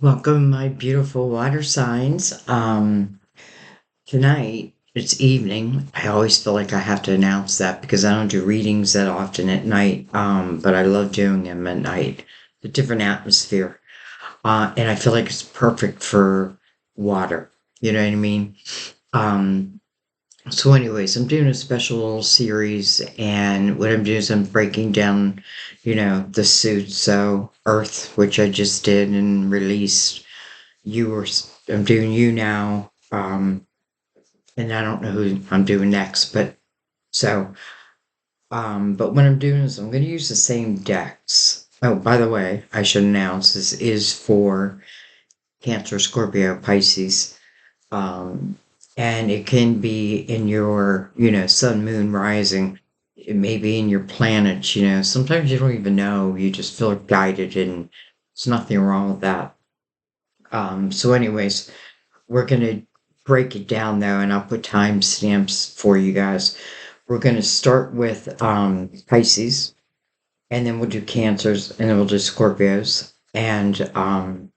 Welcome, my beautiful water signs. Tonight, it's evening. I always feel like I have to announce that because I don't do readings that often at night. But I love doing them at night. The different atmosphere. And I feel like it's perfect for water. You know what I mean? Um, so anyways, I'm doing a special little series, and what I'm doing is I'm breaking down, the suit. So Earth, which I just did and released. I'm doing you now. And I don't know who I'm doing next, so, but what I'm doing is I'm going to use the same decks. Oh, by the way, I should announce this is for Cancer, Scorpio, Pisces. Um, and it can be in your, sun, moon, rising. It may be in your planets, Sometimes you don't even know. You just feel guided, and there's nothing wrong with that. So anyways, we're going to break it down though, and I'll put timestamps for you guys. We're going to start with Pisces, and then we'll do Cancers, and then we'll do Scorpios. And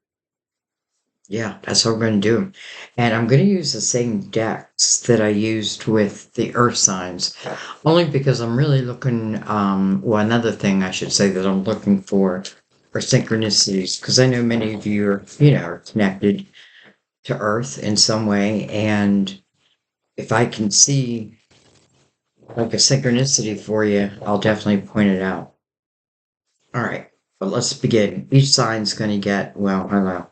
yeah, that's how we're going to do them. And I'm going to use the same decks that I used with the Earth signs, only because I'm really looking. Well, another thing I should say that I'm looking for are synchronicities, because I know many of you are, are connected to Earth in some way, and if I can see like a synchronicity for you, I'll definitely point it out. All right, but let's begin. Each sign's going to get, well, I don't know,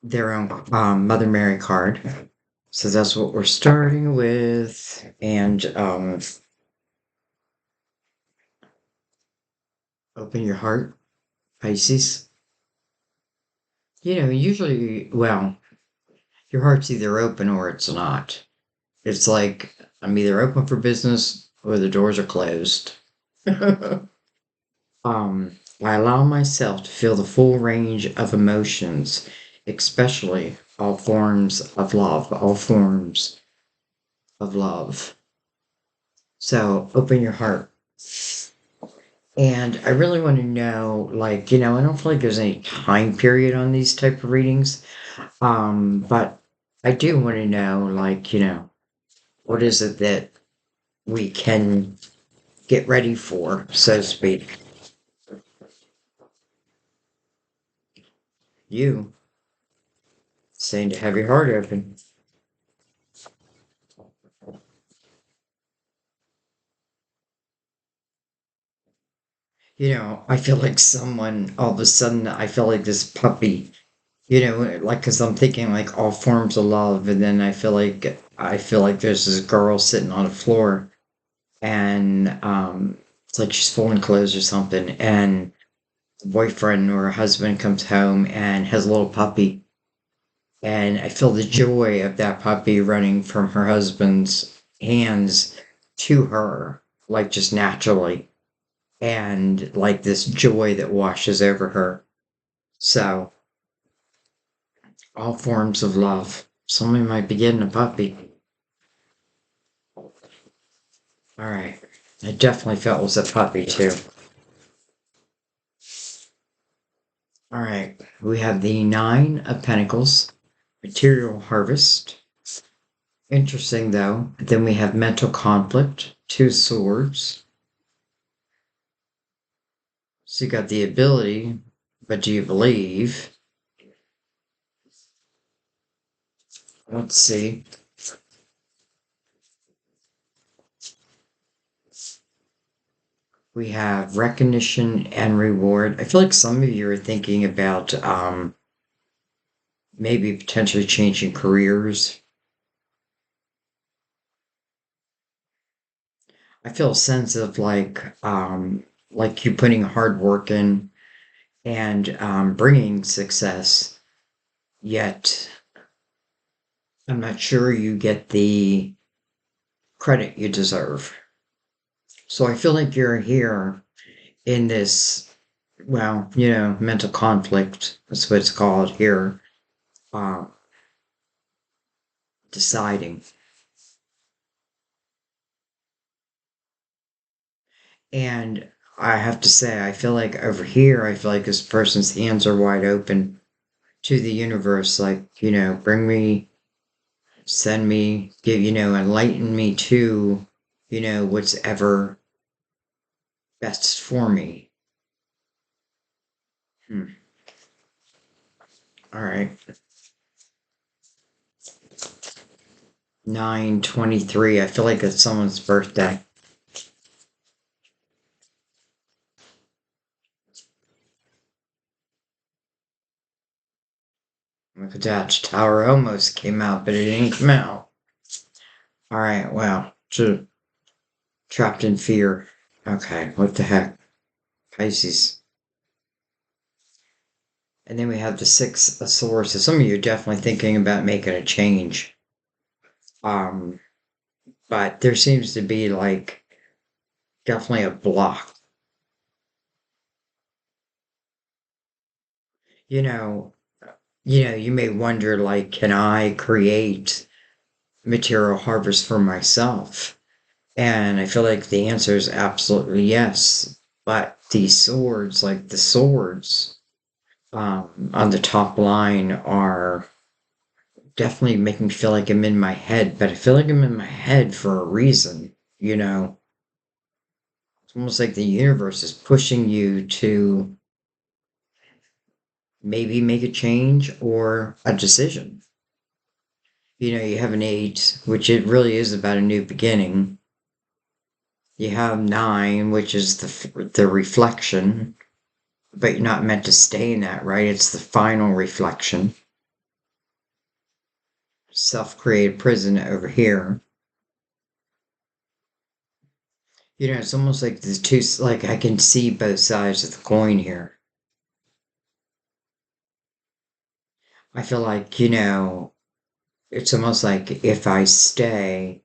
their own Mother Mary card. So that's what we're starting with. And open your heart, Pisces. Usually, well, your heart's either open or it's not. It's like I'm either open for business or the doors are closed. I allow myself to feel the full range of emotions, especially all forms of love, all forms of love. So open your heart. And I really want to know, like, I don't feel like there's any time period on these type of readings. But I do want to know, like, what is it that we can get ready for, so to speak. You saying to have your heart open. I feel like someone, all of a sudden, I feel like this puppy, like, because I'm thinking like all forms of love, and then I feel like there's this girl sitting on the floor, and it's like she's folding clothes or something, and the boyfriend or husband comes home and has a little puppy, and I feel the joy of that puppy running from her husband's hands to her, like just naturally, and like this joy that washes over her. So, all forms of love. Somebody might be getting a puppy. All right. I definitely felt it was a puppy too. All right. We have the Nine of Pentacles, material harvest. Interesting though. Then we have mental conflict, two swords. So you got the ability, but do you believe? Let's see. We have recognition and reward. I feel like some of you are thinking about maybe potentially changing careers. I feel a sense of like you putting hard work in and bringing success, yet I'm not sure you get the credit you deserve. So I feel like you're here in this, well, mental conflict. That's what it's called here. Uh, Deciding. And I have to say, I feel like over here, I feel like this person's hands are wide open to the universe. Like, bring me, send me, give, enlighten me to, what's ever best for me. Hmm. All right. 9/23. I feel like it's someone's birthday. Look at that. Tower almost came out, but it didn't come out. All right. Wow. Trapped in fear. Okay. What the heck? Pisces. And then we have the Six of Swords. So some of you are definitely thinking about making a change. Um, but there seems to be like definitely a block. You know, you may wonder like, can I create material harvest for myself? And I feel like the answer is absolutely yes. But these swords, like the swords, on the top line are definitely making me feel like I'm in my head, but I feel like I'm in my head for a reason, you know? It's almost like the universe is pushing you to maybe make a change or a decision. You have an eight, which it really is about a new beginning. You have nine, which is the reflection, but you're not meant to stay in that, right? It's the final reflection. Self-created prison over here. It's almost like the two, like I can see both sides of the coin here. I feel like, it's almost like if I stay,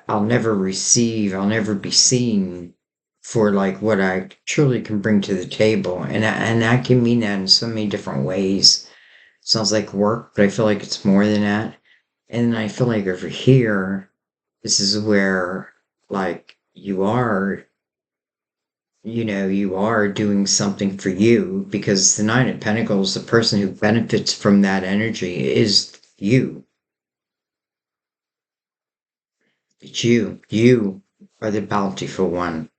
I'll never be seen for like what I truly can bring to the table. And that can mean that in so many different ways. It sounds like work, but I feel like it's more than that. And then I feel like over here, this is where like you are doing something for you because the Nine of Pentacles, the person who benefits from that energy is you. It's you. You are the bountiful one.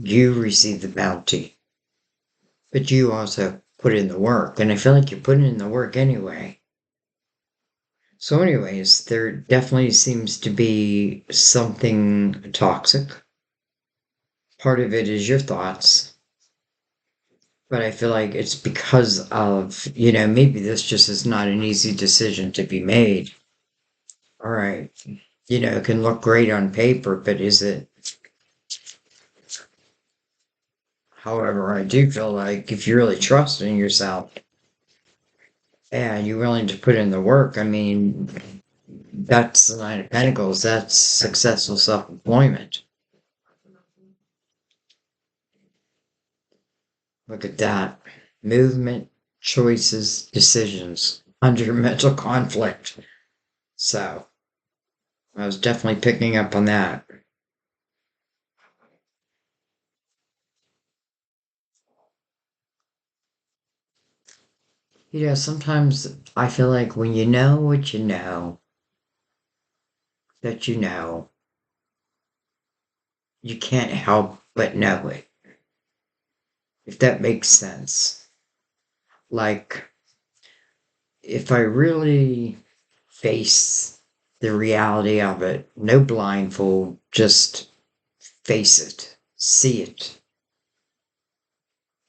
You receive the bounty, but you also put in the work. And I feel like you're putting in the work anyway. So, anyways, there definitely seems to be something toxic. Part of it is your thoughts, but I feel like it's because of, maybe this just is not an easy decision to be made. All right. It can look great on paper, but is it? However, I do feel like if you really trust in yourself and you're willing to put in the work, I mean, that's the Nine of Pentacles. That's successful self-employment. Look at that. Movement, choices, decisions under mental conflict. So I was definitely picking up on that. Sometimes I feel like when you know what you know, that you can't help but know it, if that makes sense. Like, if I really face the reality of it, no blindfold, just face it, see it,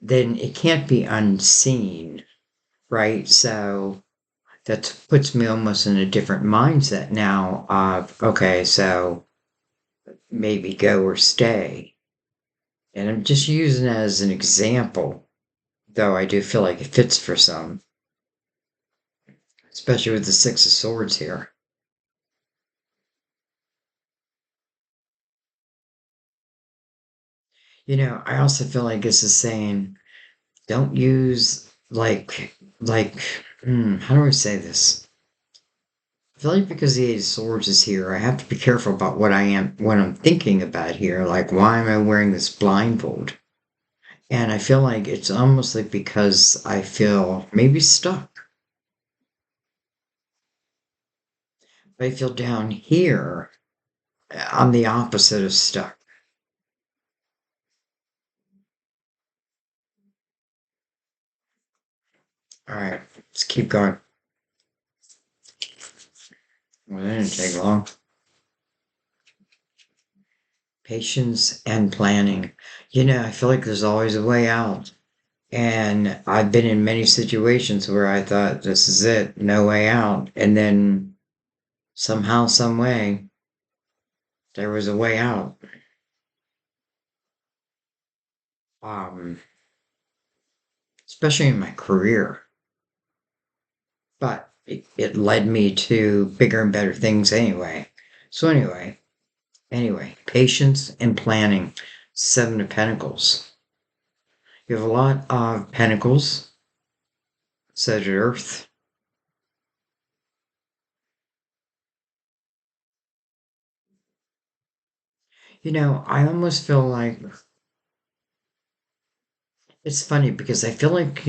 then it can't be unseen, right? So that puts me almost in a different mindset now of, okay, so maybe go or stay. And I'm just using it as an example, though I do feel like it fits for some, especially with the Six of Swords here. I also feel like this is saying don't use how do I say this? I feel like because the Eight of Swords is here, I have to be careful about what I'm thinking about here. Like, why am I wearing this blindfold? And I feel like it's almost like because I feel maybe stuck. I feel down here, I'm the opposite of stuck. All right, let's keep going. Well, that didn't take long. Patience and planning. I feel like there's always a way out. And I've been in many situations where I thought, this is it, no way out. And then somehow, some way, there was a way out. Um, Especially in my career. But it led me to bigger and better things anyway. So anyway, patience and planning. Seven of Pentacles. You have a lot of Pentacles, said Earth. I almost feel like it's funny because I feel like,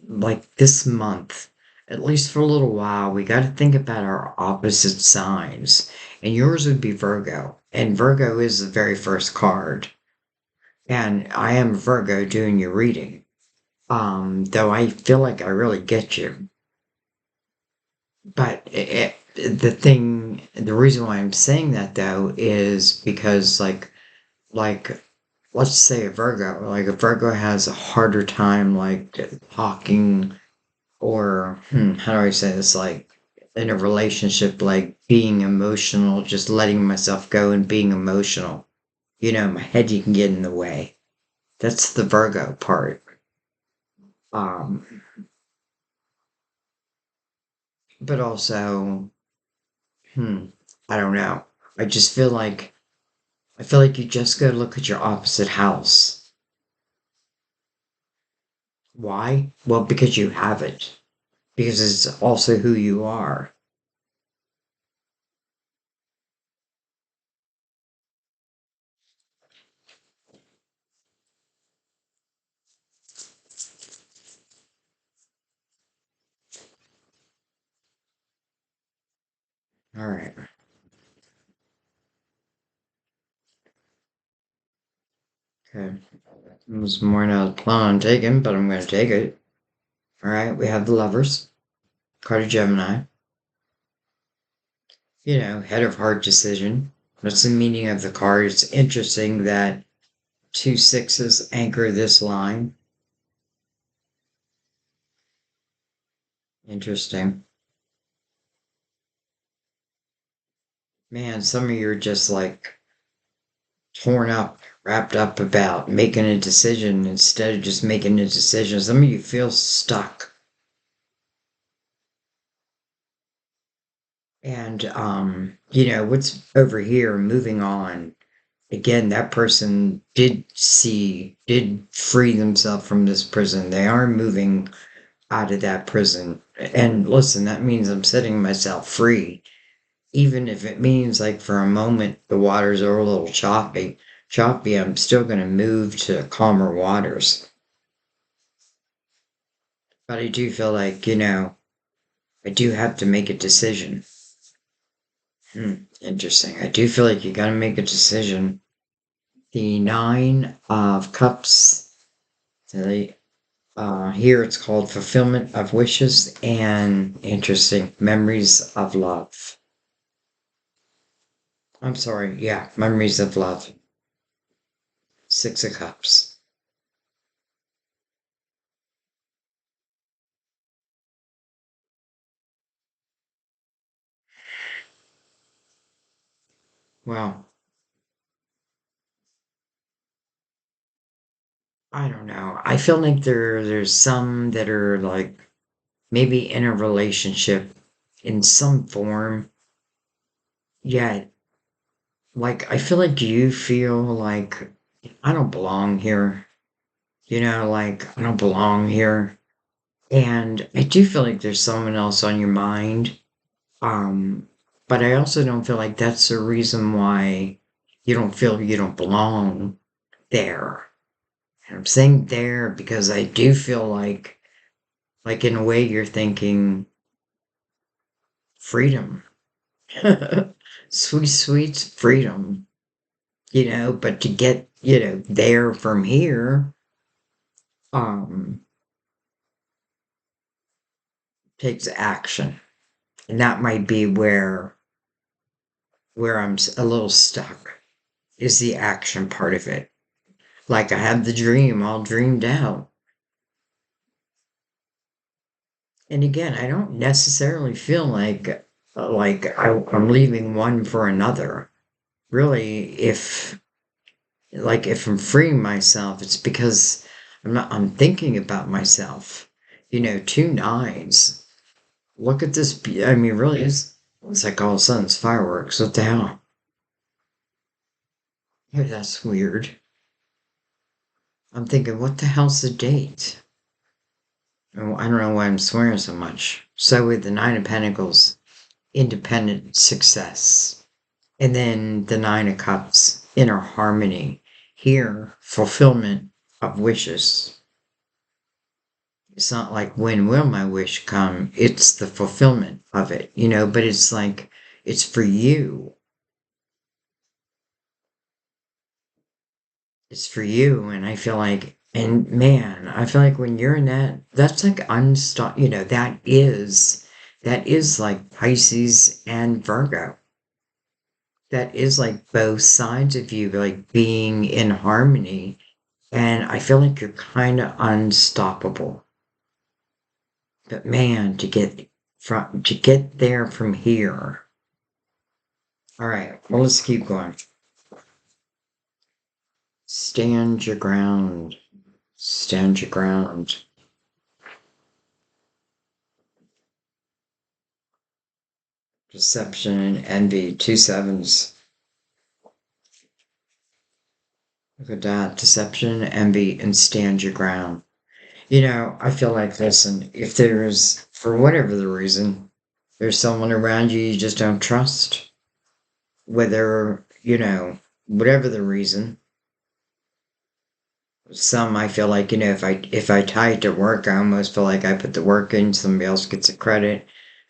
like this month, at least for a little while, we got to think about our opposite signs. And yours would be Virgo. And Virgo is the very first card. And I am Virgo doing your reading. Though I feel like I really get you. But the reason why I'm saying that though is because like let's say a Virgo has a harder time like talking or how do I say this, like in a relationship, like being emotional, just letting myself go and being emotional. My head you can get in the way. That's the Virgo part. Um, but also, hmm, I don't know. I just feel like you just go look at your opposite house. Why? Well, because you have it. Because it's also who you are. All right. Okay. It was more than I was planning on taking, but I'm going to take it. All right. We have the lovers. Card of Gemini. Head of heart decision. What's the meaning of the card? It's interesting that two sixes anchor this line. Interesting. Man, some of you are just like torn up, wrapped up about making a decision instead of just making a decision. Some of you feel stuck. And, what's over here, moving on. Again, that person did free themselves from this prison. They are moving out of that prison. And listen, that means I'm setting myself free. Even if it means like for a moment the waters are a little choppy, I'm still going to move to calmer waters. But I do feel like, I do have to make a decision. Interesting. I do feel like you got to make a decision. The Nine of Cups. Here it's called Fulfillment of Wishes and interesting Memories of Love. I'm sorry, yeah, Memories of Love. Six of Cups. Well, I don't know. I feel like there's some that are like maybe in a relationship in some form. Yet, like I feel like you feel like I don't belong here. Like I don't belong here. And I do feel like there's someone else on your mind. Um, but I also don't feel like that's the reason why you don't feel you don't belong there. And I'm saying there because I do feel like in a way you're thinking freedom. Sweet, sweet freedom, but to get, there from here, um, takes action. And that might be where a little stuck is the action part of it. Like I have the dream all dreamed out. And again, I don't necessarily feel I'm leaving one for another. Really, if I'm freeing myself, it's because I'm thinking about myself. Two nines. Look at this. I mean, really, it's like all of a sudden it's fireworks. What the hell? Yeah, that's weird. I'm thinking, what the hell's the date? Oh, I don't know why I'm swearing so much. So with the Nine of Pentacles, independent success. And then the Nine of Cups, inner harmony. Here, fulfillment of wishes. It's not like when will my wish come? It's the fulfillment of it, but it's like it's for you. It's for you. And I feel like, and man, I feel like when you're in that's like unstop, that is like Pisces and Virgo. That is like both sides of you, like being in harmony. And I feel like you're kind of unstoppable. But man, to get there from here. All right, well, let's keep going. Stand your ground. Stand your ground. Deception and envy, two sevens. Look at that. Deception, envy, and stand your ground. I feel like, listen, if there's, for whatever the reason, there's someone around you you just don't trust, whether, whatever the reason. Some I feel like, if I tie it to work, I almost feel like I put the work in, somebody else gets the credit.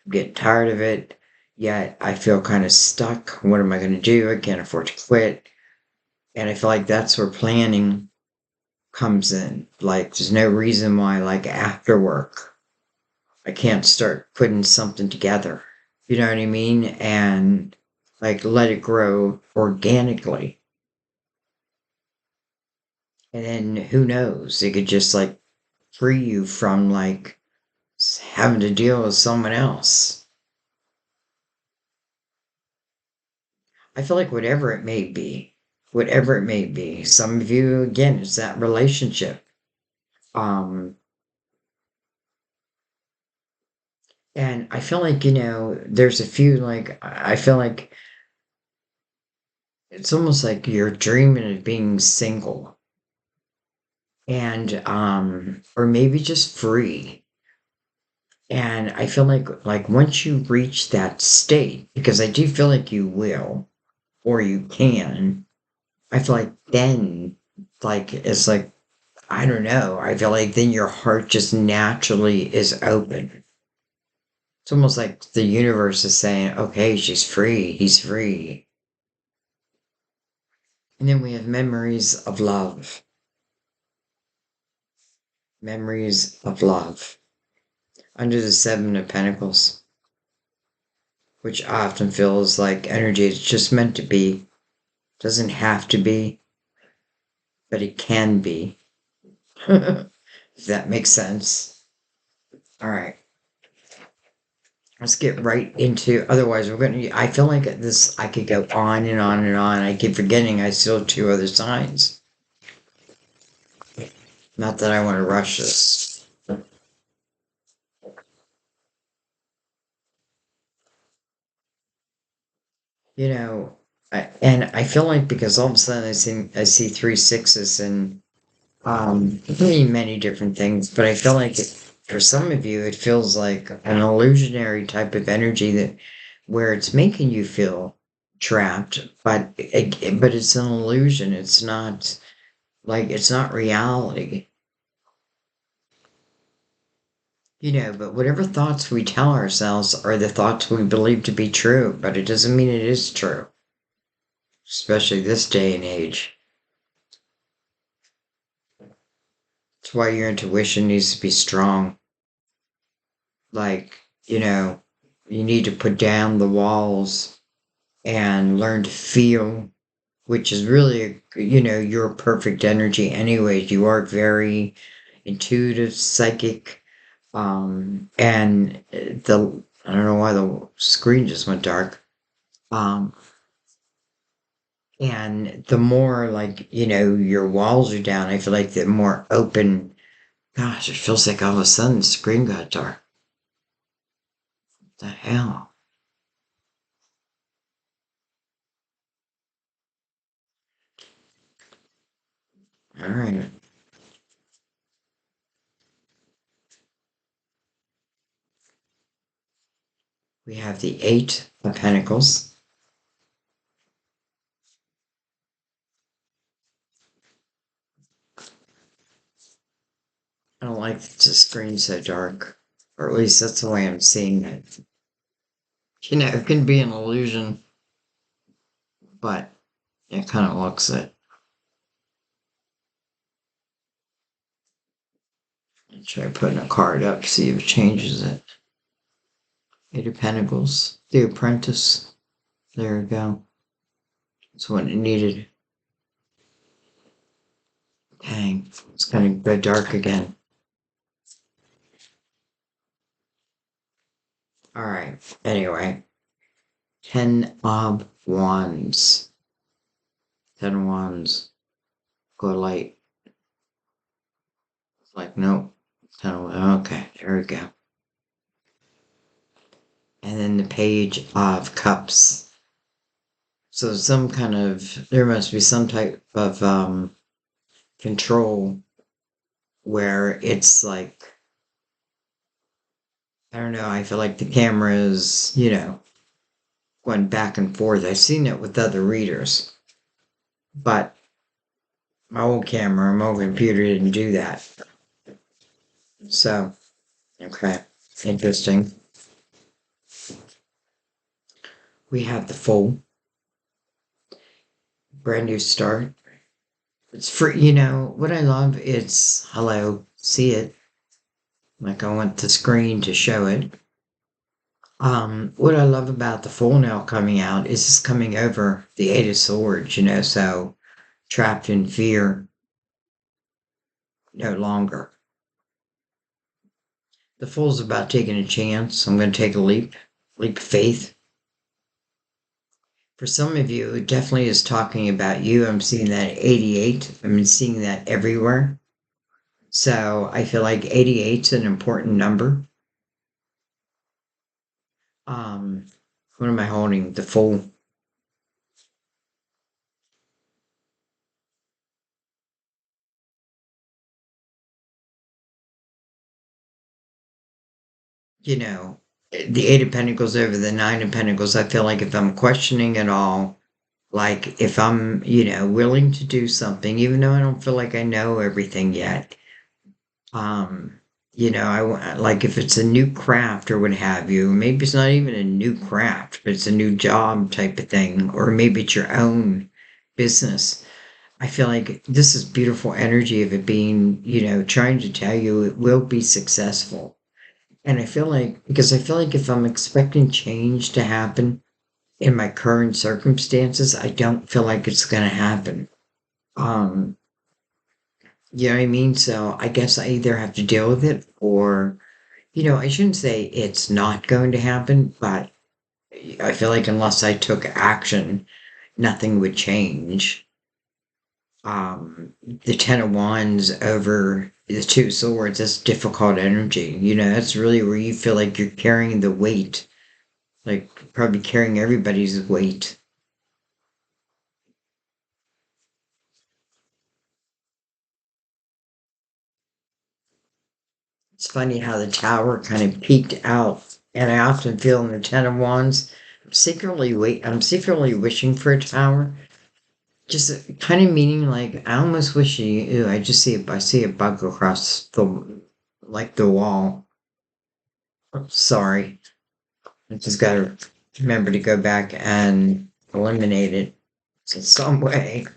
I'm getting tired of it. Yet I feel kind of stuck. What am I going to do? I can't afford to quit. And I feel like that's where planning comes in. Like, there's no reason why, like, after work, I can't start putting something together. You know what I mean? And, like, let it grow organically. And then who knows? It could just, like, free you from, like, having to deal with someone else. I feel like whatever it may be, some of you, again, it's that relationship. Um, and I feel like, there's a few, like, I feel like it's almost like you're dreaming of being single and, or maybe just free. And I feel like once you reach that state, because I do feel like you will, or you can, I feel like then, like, it's like, I don't know. I feel like then your heart just naturally is open. It's almost like the universe is saying, okay, she's free, he's free. And then we have memories of love. Memories of love. Under the Seven of Pentacles, which often feels like energy is just meant to be. Doesn't have to be, but it can be. If that makes sense. All right. Let's get right into, otherwise I feel like this, I could go on and on and on. I keep forgetting I still have two other signs. Not that I want to rush this. You know, and I feel like because all of a sudden I see three sixes and many different things, but I feel like for some of you it feels like an illusionary type of energy that where it's making you feel trapped, but it's an illusion. It's not like it's not reality. But whatever thoughts we tell ourselves are the thoughts we believe to be true, but it doesn't mean it is true, especially this day and age. That's why your intuition needs to be strong. Like, you need to put down the walls and learn to feel, which is really, your perfect energy anyways. You are very intuitive, psychic, and I don't know why the screen just went dark. Um, and the more like, your walls are down, I feel like the more open, gosh, it feels like all of a sudden the screen got dark. What the hell? All right. We have the Eight of Pentacles. I don't like the screen so dark, or at least that's the way I'm seeing it. It can be an illusion, but it kind of looks it. Try putting a card up, see if it changes it. Eight of Pentacles, the Apprentice. There we go. That's what it needed. Dang, it's gonna go dark again. Alright, anyway. 10 of Wands. 10 of Wands. Go light. It's like, nope. Okay, there we go. And then the Page of Cups. So there must be some type of control where it's like, I don't know, I feel like the camera is, going back and forth. I've seen it with other readers, but my old computer didn't do that. So, okay, interesting. We have the Fool, brand new start. It's free, what I love, it's hello, see it. Like I want the screen to show it. What I love about the Fool now coming out is it's coming over the Eight of Swords, so trapped in fear no longer. The Fool's about taking a chance. I'm going to take a leap of faith. For some of you, it definitely is talking about you. I'm seeing that 88. I'm seeing that everywhere. So I feel like 88 is an important number. What am I holding? The Fool. The Eight of Pentacles over the Nine of Pentacles. I feel like if I'm questioning it all, like if I'm, willing to do something, even though I don't feel like I know everything yet, um, like if it's a new craft or what have you, maybe it's not even a new craft, but it's a new job type of thing, or maybe it's your own business. I feel like this is beautiful energy of it being, trying to tell you it will be successful. And I feel like if I'm expecting change to happen in my current circumstances, I don't feel like it's going to happen. Um, you know what I mean? So I guess I either have to deal with it or, I shouldn't say it's not going to happen, but I feel like unless I took action, nothing would change. The Ten of Wands over the Two of Swords, that's difficult energy. That's really where you feel like you're carrying the weight, like probably carrying everybody's weight. It's funny how the Tower kind of peaked out, and I often feel in the Ten of Wands, I'm secretly wishing for a tower. Just kind of meaning like I almost wish you. Ew, I see a bug across the like the wall. Sorry, I just gotta remember to go back and eliminate it in some way.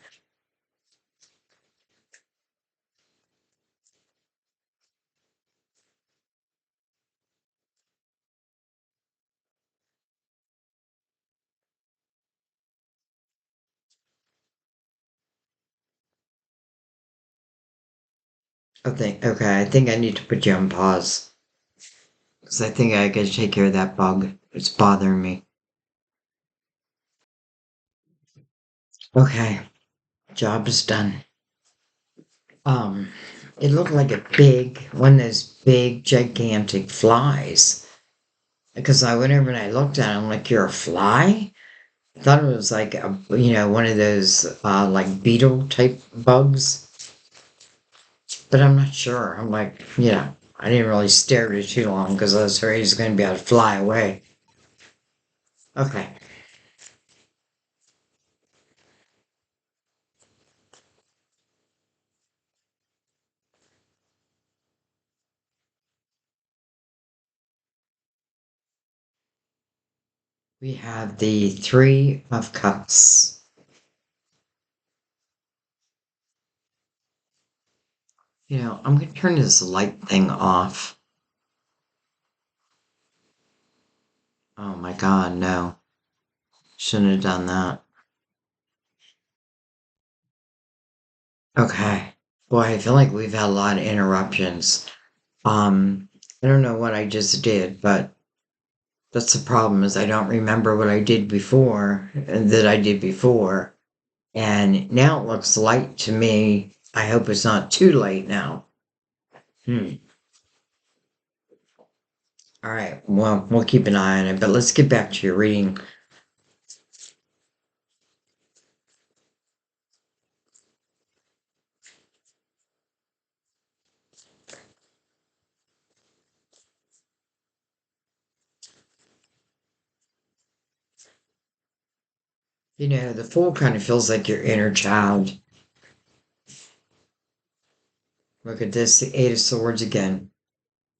I think I need to put you on pause because I think I gotta take care of that bug. It's bothering me. Okay, job is done. Um, it looked like a one of those big, gigantic flies. Because I went over and I looked at it, I'm like, "You're a fly?" I thought it was like one of those like beetle type bugs, but I'm not sure. I'm like, I didn't really stare at it too long because I was afraid it's going to be able to fly away. Okay, we have the Three of Cups. I'm going to turn this light thing off. Oh my God, no. Shouldn't have done that. Okay. Boy, I feel like we've had a lot of interruptions. I don't know what I just did, but that's the problem is I don't remember what I did before that I did before. And now it looks light to me. I hope it's not too late now. Hmm. All right. Well, we'll keep an eye on it, but let's get back to your reading. The Fool kind of feels like your inner child. Look at this, the Eight of Swords again.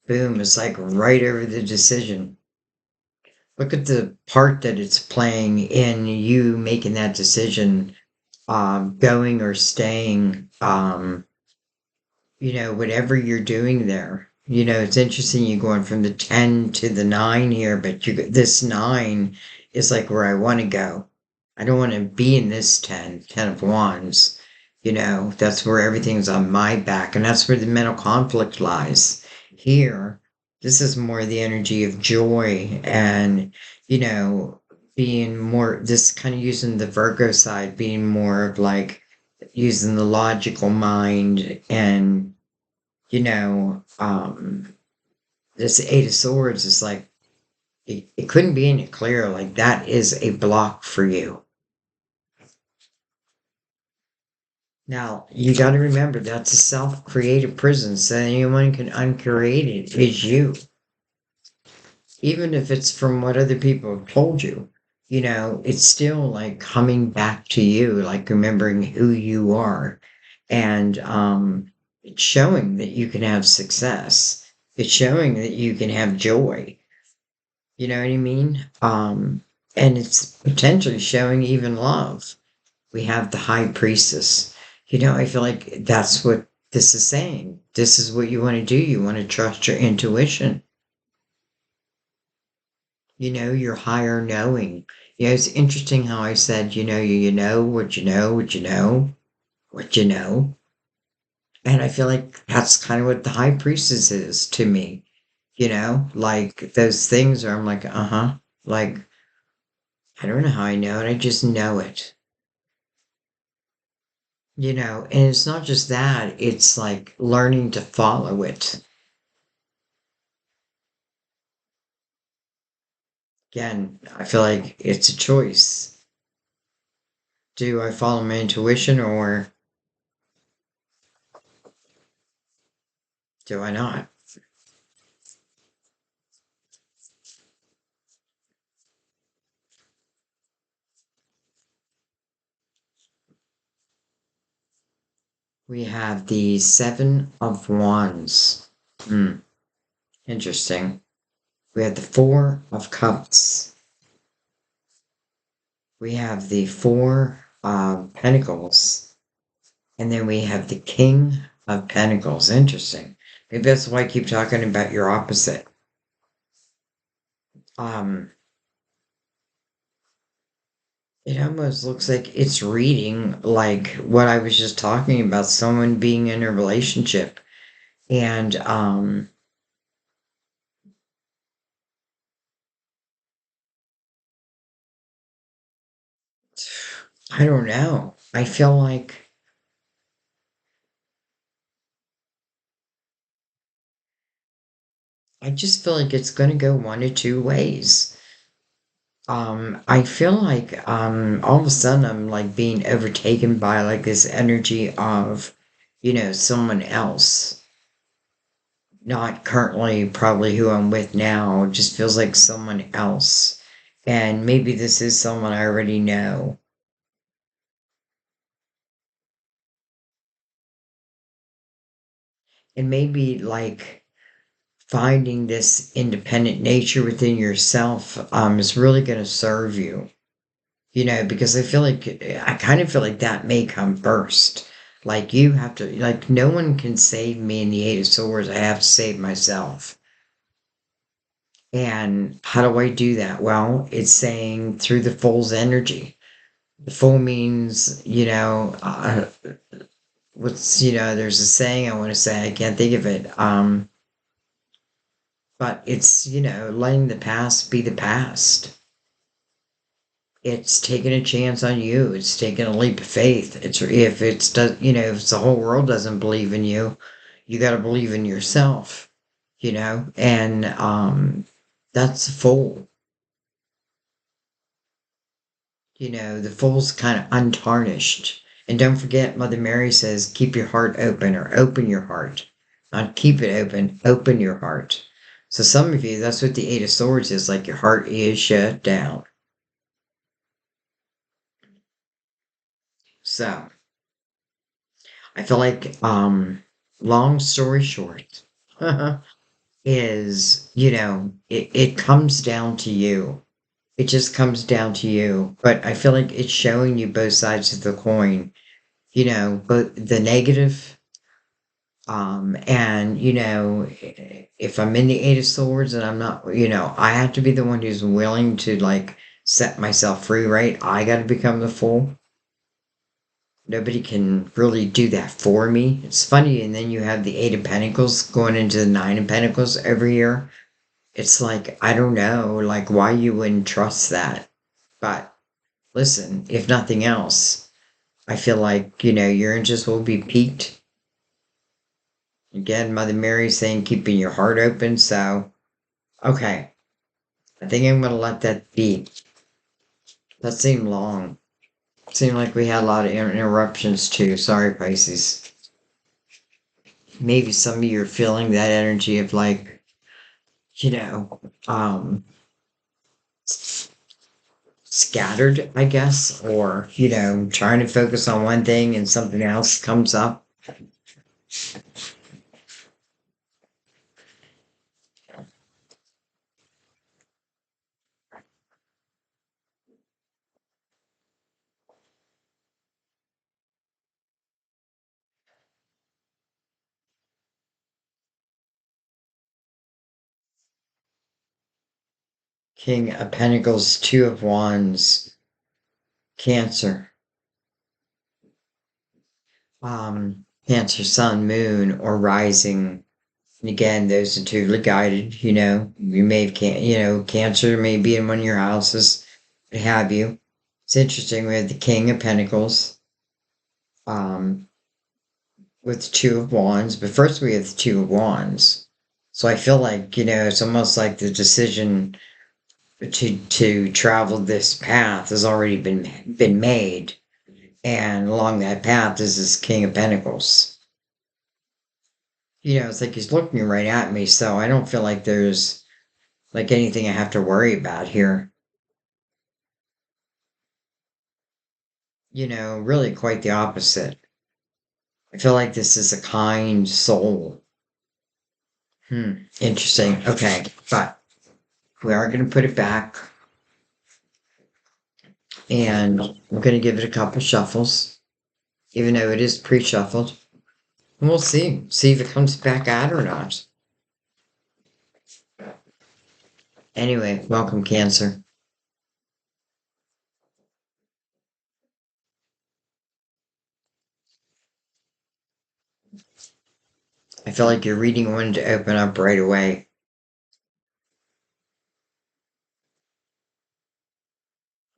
Boom, it's like right over the decision. Look at the part that it's playing in you making that decision, going or staying, whatever you're doing there. It's interesting you going from the 10 to the 9 here, but this 9 is like where I want to go. I don't want to be in this 10 of Wands. That's where everything's on my back, and that's where the mental conflict lies. Here, this is more the energy of joy and, you know, being more, this kind of using the Virgo side, being more of like using the logical mind and this Eight of Swords is like, it couldn't be any clearer. Like, that is a block for you. Now, you got to remember that's a self created prison, so anyone can uncreate it is you. Even if it's from what other people have told you, it's still like coming back to you, like remembering who you are. And it's showing that you can have success. It's showing that you can have joy. You know what I mean? And it's potentially showing even love. We have the high priestess. I feel like that's what this is saying. This is what you want to do. You want to trust your intuition, your higher knowing. It's interesting how I said, you know what you know, what you know, what you know. And I feel like that's kind of what the high priestess is to me, like those things where I'm like, uh huh. Like, I don't know how I know it, I just know it. And it's not just that, it's like learning to follow it. Again, I feel like it's a choice. Do I follow my intuition or do I not? We have the Seven of Wands. Hmm, interesting. We have the Four of Cups. We have the Four of Pentacles. And then we have the King of Pentacles. Interesting. Maybe that's why I keep talking about your opposite. Um, it almost looks like it's reading like what I was just talking about, someone being in a relationship. And I don't know. I just feel like it's gonna go one of two ways. I feel like all of a sudden I'm like being overtaken by like this energy of, someone else. Not currently probably who I'm with now. It just feels like someone else. And maybe this is someone I already know. And maybe like finding this independent nature within yourself is really going to serve you, because I kind of feel like that may come first. Like you have to, like, no one can save me in the Eight of Swords. I have to save myself. And how do I do that? Well, it's saying through the Fool's energy. The Fool means, there's a saying I want to say, I can't think of it. But it's, letting the past be the past. It's taking a chance on you. It's taking a leap of faith. It's if it's does if the whole world doesn't believe in you, you got to believe in yourself. And that's the fool. The fool's kind of untarnished. And don't forget, Mother Mary says, keep your heart open or open your heart. Not keep it open, open your heart. So some of you, that's what the Eight of Swords is like. Your heart is shut down. So I feel like, long story short, is, it comes down to you. It just comes down to you. But I feel like it's showing you both sides of the coin, both the negative. And, if I'm in the Eight of Swords and I'm not, I have to be the one who's willing to like set myself free, right? I got to become the fool. Nobody can really do that for me. It's funny. And then you have the Eight of Pentacles going into the Nine of Pentacles every year. It's like, I don't know, like why you wouldn't trust that. But listen, if nothing else, I feel like, your interest will be piqued. Again, Mother Mary saying keeping your heart open. So, okay, I think I'm going to let that be. That seemed long. Seemed like we had a lot of interruptions too. Sorry, Pisces. Maybe some of you are feeling that energy of like, you know, um, scattered, I guess, or, trying to focus on one thing and something else comes up. King of Pentacles, Two of Wands, Cancer. Cancer, Sun, Moon, or Rising. And again, those are two guided, you may have, Cancer may be in one of your houses, what have you. It's interesting. We have the King of Pentacles, um, with the Two of Wands, but first we have the Two of Wands. So I feel like, it's almost like the decision to travel this path has already been made. And along that path is this King of Pentacles. It's like he's looking right at me, so I don't feel like there's like anything I have to worry about here. Really quite the opposite. I feel like this is a kind soul. Interesting. Okay, but we are going to put it back and we're going to give it a couple shuffles, even though it is pre-shuffled. And we'll see. See if it comes back out or not. Anyway, welcome, Cancer. I feel like your reading wanted to open up right away.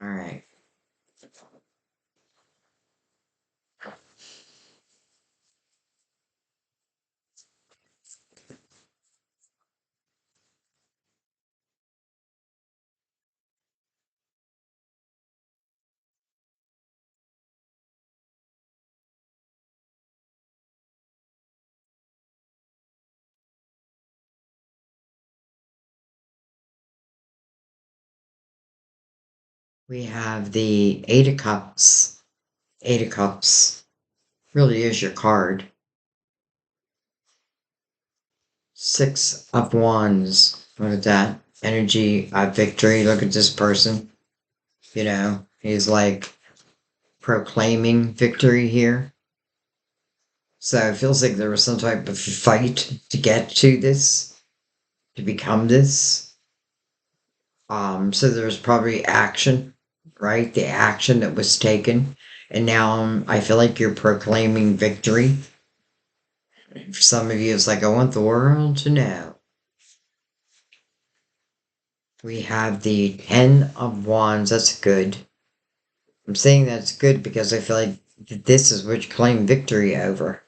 All right. We have the Eight of Cups. Eight of Cups really is your card. Six of Wands. Look at that. Energy of victory. Look at this person. You know, he's like proclaiming victory here. So it feels like there was some type of fight to get to this, to become this. So there was probably action, right? The action that was taken. And now I feel like you're proclaiming victory. For some of you, it's like, I want the world to know. We have the Ten of Wands. That's good. I'm saying that's good because I feel like this is what you claim victory over.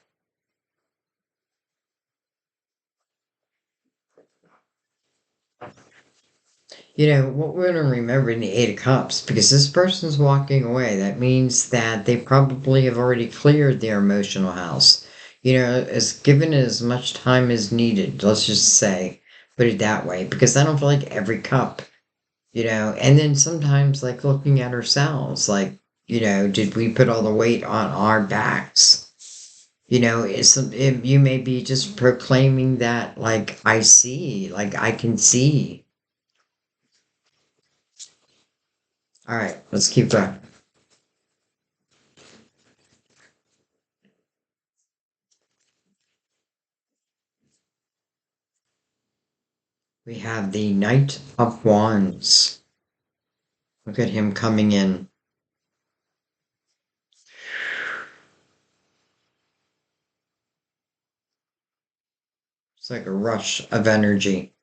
You know, what we're going to remember in the Eight of Cups, because this person's walking away, that means that they probably have already cleared their emotional house. You know, as given as much time as needed, let's just say, put it that way, because I don't feel like every cup, you know, and then sometimes like looking at ourselves, like, you know, did we put all the weight on our backs? You know, you may be just proclaiming that, like, I see, like, I can see. All right, let's keep going. We have the Knight of Wands. Look at him coming in. It's like a rush of energy.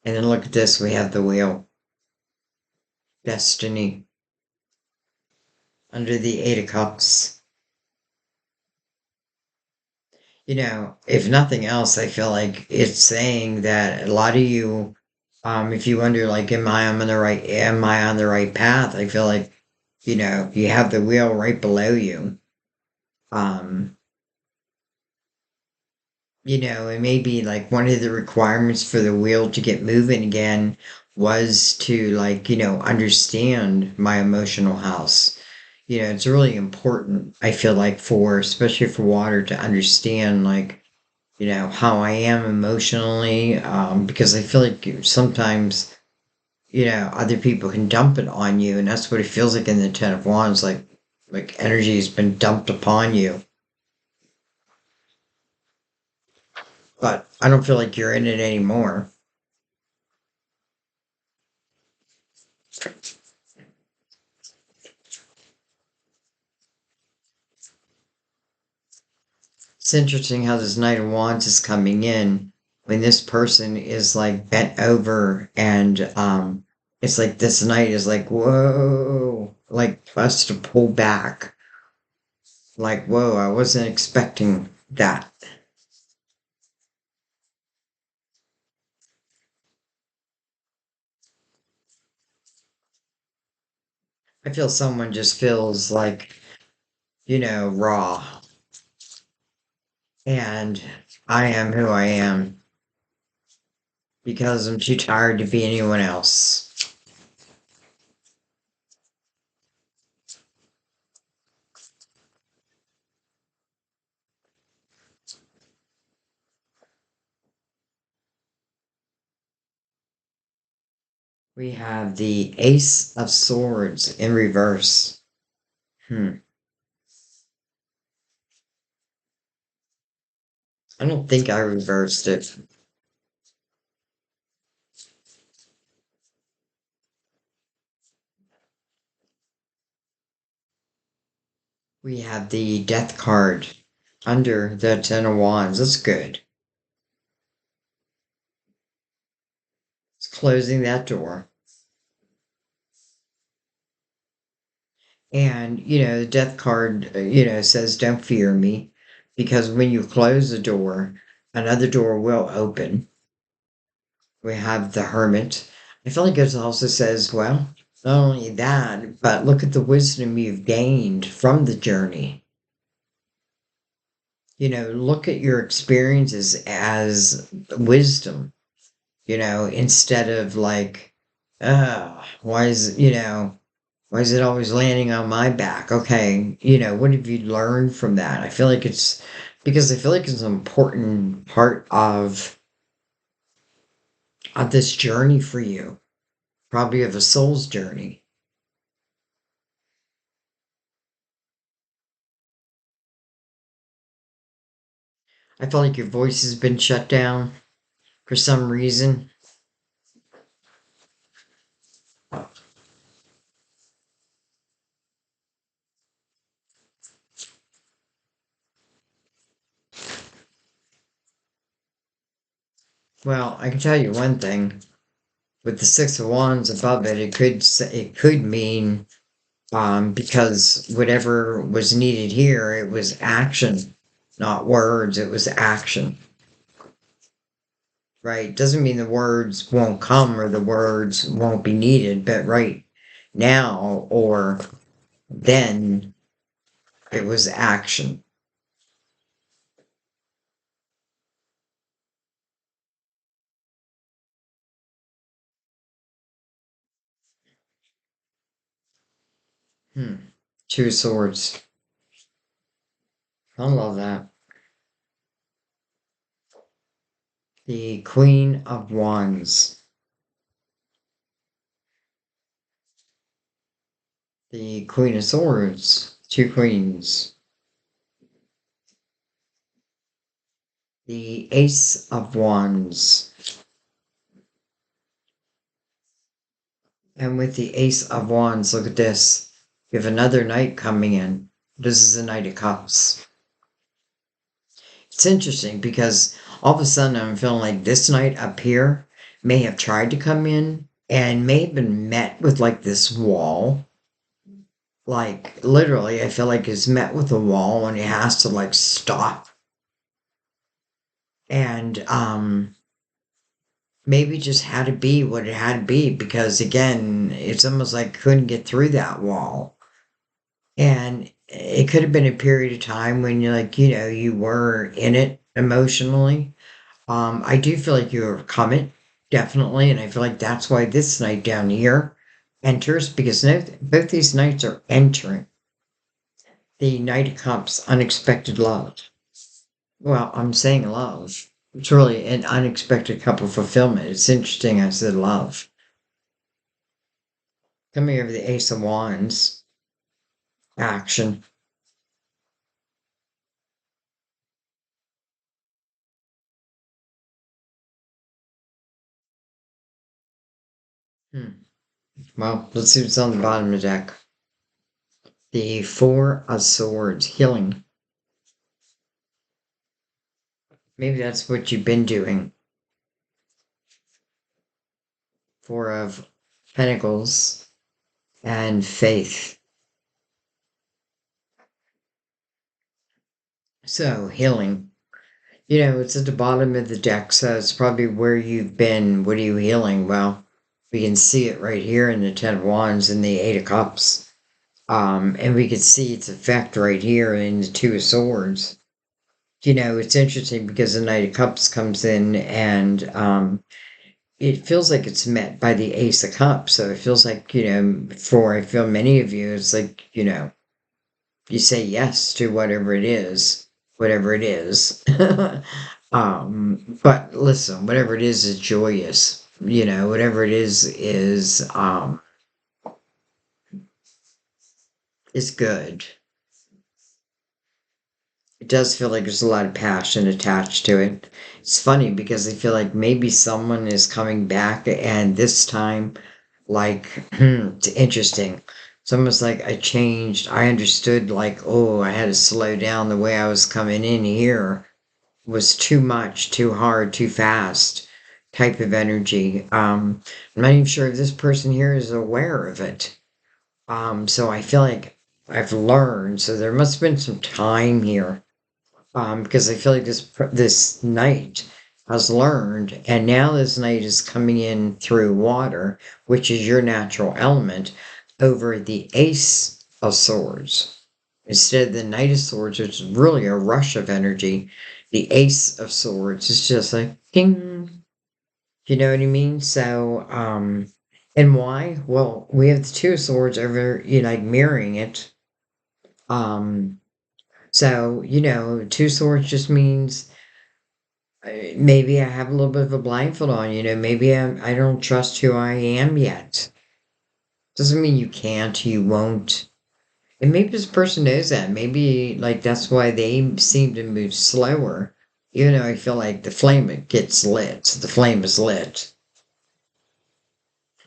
And then look at this, we have the wheel. Destiny. Under the Eight of Cups. You know, if nothing else, I feel like it's saying that a lot of you, if you wonder like, am I on the right path? I feel like, you know, you have the wheel right below you. Um, you know, and maybe like one of the requirements for the wheel to get moving again was to like, you know, understand my emotional house. You know, it's really important, I feel like, for especially for water to understand like, you know, how I am emotionally, because I feel like sometimes, you know, other people can dump it on you, and that's what it feels like in the Ten of Wands, like energy has been dumped upon you. But I don't feel like you're in it anymore. It's interesting how this Knight of Wands is coming in when this person is like bent over and it's like this knight is like, whoa, like has to pull back. Like, whoa, I wasn't expecting that. I feel someone just feels like, you know, raw. And I am who I am because I'm too tired to be anyone else. We have the Ace of Swords in reverse. Hmm. I don't think I reversed it. We have the Death card under the Ten of Wands. That's good. It's closing that door. And, the Death card, says, don't fear me. Because when you close a door, another door will open. We have the Hermit. I feel like it also says, well, not only that, but look at the wisdom you've gained from the journey. Look at your experiences as wisdom, instead of like, why is it always landing on my back? Okay, what have you learned from that? I feel like it's an important part of this journey for you, probably of a soul's journey. I feel like your voice has been shut down for some reason. Well, I can tell you one thing. With the Six of Wands above it, it could mean because whatever was needed here, it was action, not words. It was action, right? Doesn't mean the words won't come or the words won't be needed, but right now or then, it was action. Hmm. Two of Swords. I love that. The Queen of Wands. The Queen of Swords. Two queens. The Ace of Wands. And with the Ace of Wands, look at this. You have another knight coming in. This is the Knight of Cups. It's interesting because all of a sudden I'm feeling like this knight up here may have tried to come in and may have been met with like this wall. Like literally, I feel like he's met with a wall and he has to like stop and maybe just had to be what it had to be because again, it's almost like couldn't get through that wall. And it could have been a period of time when you're like, you were in it emotionally. I do feel like you overcome it, definitely. And I feel like that's why this night down here enters because both these nights are entering the Knight of Cups, unexpected love. Well, I'm saying love. It's really an unexpected couple fulfillment. It's interesting I said love. Coming over the Ace of Wands, action. Hmm. Well, let's see what's on the bottom of the deck. The Four of Swords, healing. Maybe that's what you've been doing. Four of Pentacles and faith. So, healing. It's at the bottom of the deck, so it's probably where you've been. What are you healing? Well, we can see it right here in the Ten of Wands and the Eight of Cups. And we can see its effect right here in the Two of Swords. It's interesting because the Knight of Cups comes in and it feels like it's met by the Ace of Cups. So it feels like, for I feel many of you, it's like, you say yes to whatever it is, whatever it is. But listen, whatever it is joyous. whatever it is good. It does feel like there's a lot of passion attached to it. It's funny because I feel like maybe someone is coming back, and this time, like, it's interesting. It's almost like I changed. I understood, like, oh, I had to slow down the way I was coming in here was too much, too hard, too fast type of energy. I'm not even sure if this person here is aware of it. So I feel like I've learned. So there must have been some time here. Because I feel like this night has learned, and now this night is coming in through water, which is your natural element, over the Ace of Swords. Instead of the Knight of Swords, which is really a rush of energy, the Ace of Swords is just like ding. You know what I mean? So, and why? Well, we have the Two of Swords over, like mirroring it. Um, so, Two Swords just means maybe I have a little bit of a blindfold on, maybe I don't trust who I am yet. Doesn't mean you can't, you won't. And maybe this person knows that. Maybe, like, that's why they seem to move slower. Even though I feel like the flame gets lit. The flame is lit.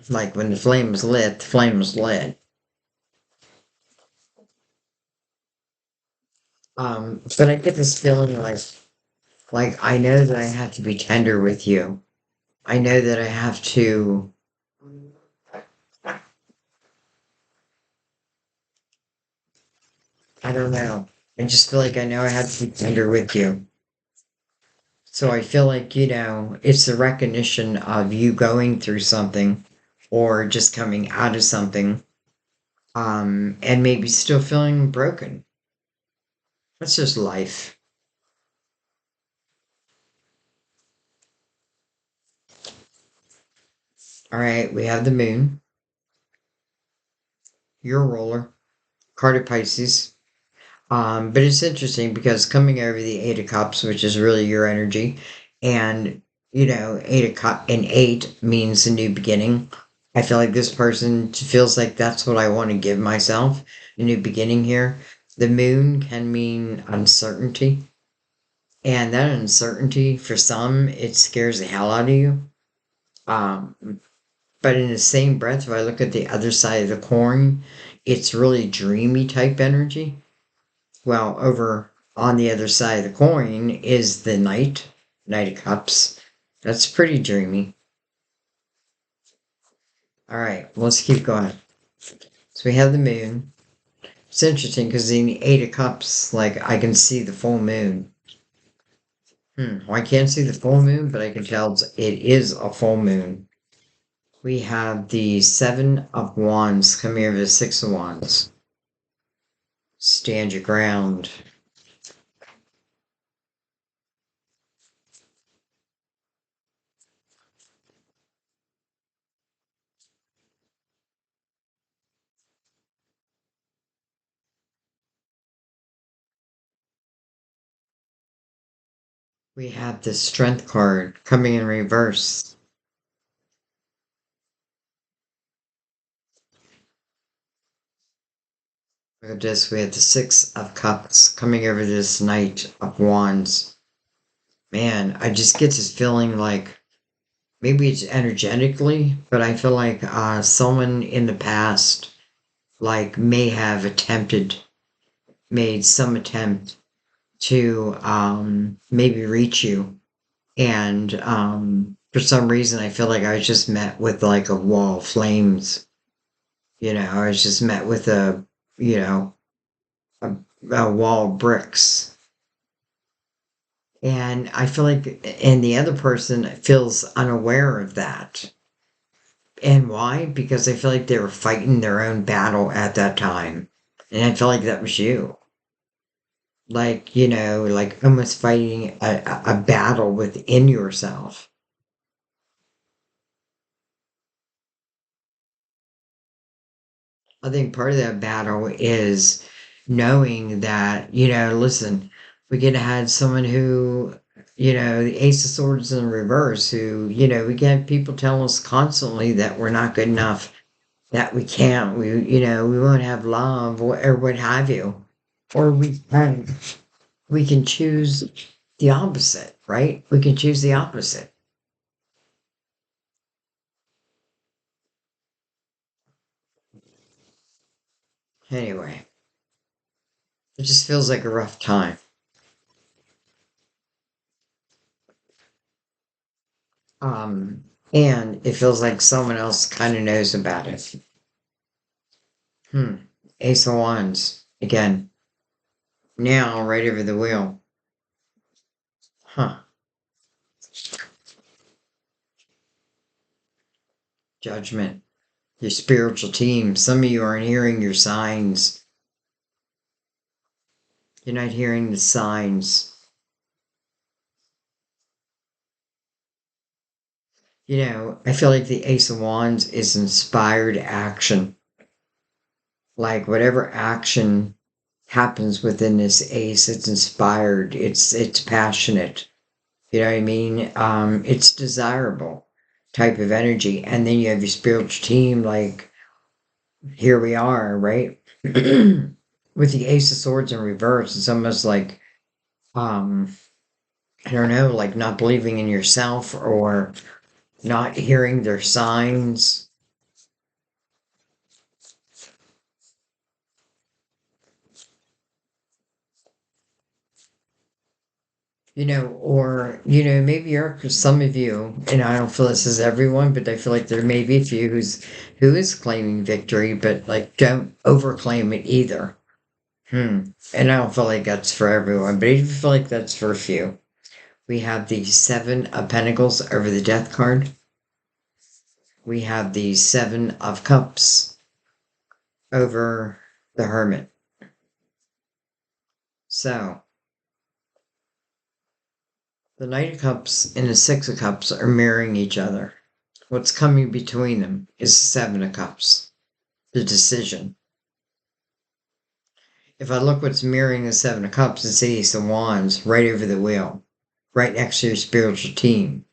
Like, when the flame is lit, the flame is lit. But I get this feeling like I know that I have to be tender with you. I know that I have to, I don't know. I just feel like I know I have to be tender with you. So I feel like, it's the recognition of you going through something or just coming out of something, and maybe still feeling broken. That's just life. All right, we have the moon, your ruler, card of Pisces. But it's interesting because coming over the Eight of Cups, which is really your energy, and Eight of Cup and eight means a new beginning. I feel like this person feels like that's what I want to give myself, a new beginning here. The moon can mean uncertainty, and that uncertainty for some it scares the hell out of you. Um, but in the same breath, if I look at the other side of the coin, it's really dreamy type energy. Well, over on the other side of the coin is the Knight, Knight of Cups. That's pretty dreamy. All right, let's keep going. So we have the moon. It's interesting because in the Eight of Cups, like I can see the full moon. Well, I can't see the full moon, but I can tell it is a full moon. We have the Seven of Wands coming over the Six of Wands. Stand your ground. We have the Strength card coming in reverse. Look at this. We have the Six of Cups coming over this Knight of Wands. Man, I just get this feeling like maybe it's energetically, but I feel like someone in the past like may have made some attempt to maybe reach you, and for some reason I feel like I was just met with like a wall of flames. I was just met with you know a, a wall of bricks. And I feel like, and the other person feels unaware of that. And why? Because I feel like they were fighting their own battle at that time. And I feel like that was you. Like, like almost fighting a battle within yourself. I think part of that battle is knowing that, listen, we could have had someone who the Ace of Swords in reverse, who, we get people tell us constantly that we're not good enough, that we can't, we won't have love or what have you. Or we can choose the opposite, right? We can choose the opposite. Anyway, it just feels like a rough time. And it feels like someone else kind of knows about it. Hmm. Ace of Wands again. Now, right over the wheel. Huh. Judgment. Your spiritual team. Some of you aren't hearing your signs. You're not hearing the signs. I feel like the Ace of Wands is inspired action. Like whatever action happens within this ace, it's inspired. It's passionate. You know what I mean? It's desirable type of energy. And then you have your spiritual team, like here we are, right? With the Ace of Swords in reverse, it's almost like um I don't know, like not believing in yourself or not hearing their signs, or maybe you're some of you, and I don't feel this is everyone, but I feel like there may be a few who is claiming victory, but like don't overclaim it either. And I don't feel like that's for everyone, but I feel like that's for a few. We have the Seven of Pentacles over the Death card. We have the Seven of Cups over the Hermit. So, the Knight of Cups and the Six of Cups are mirroring each other. What's coming between them is the Seven of Cups, the decision. If I look what's mirroring the Seven of Cups, it's the Ace of Wands right over the wheel, right next to your spiritual team.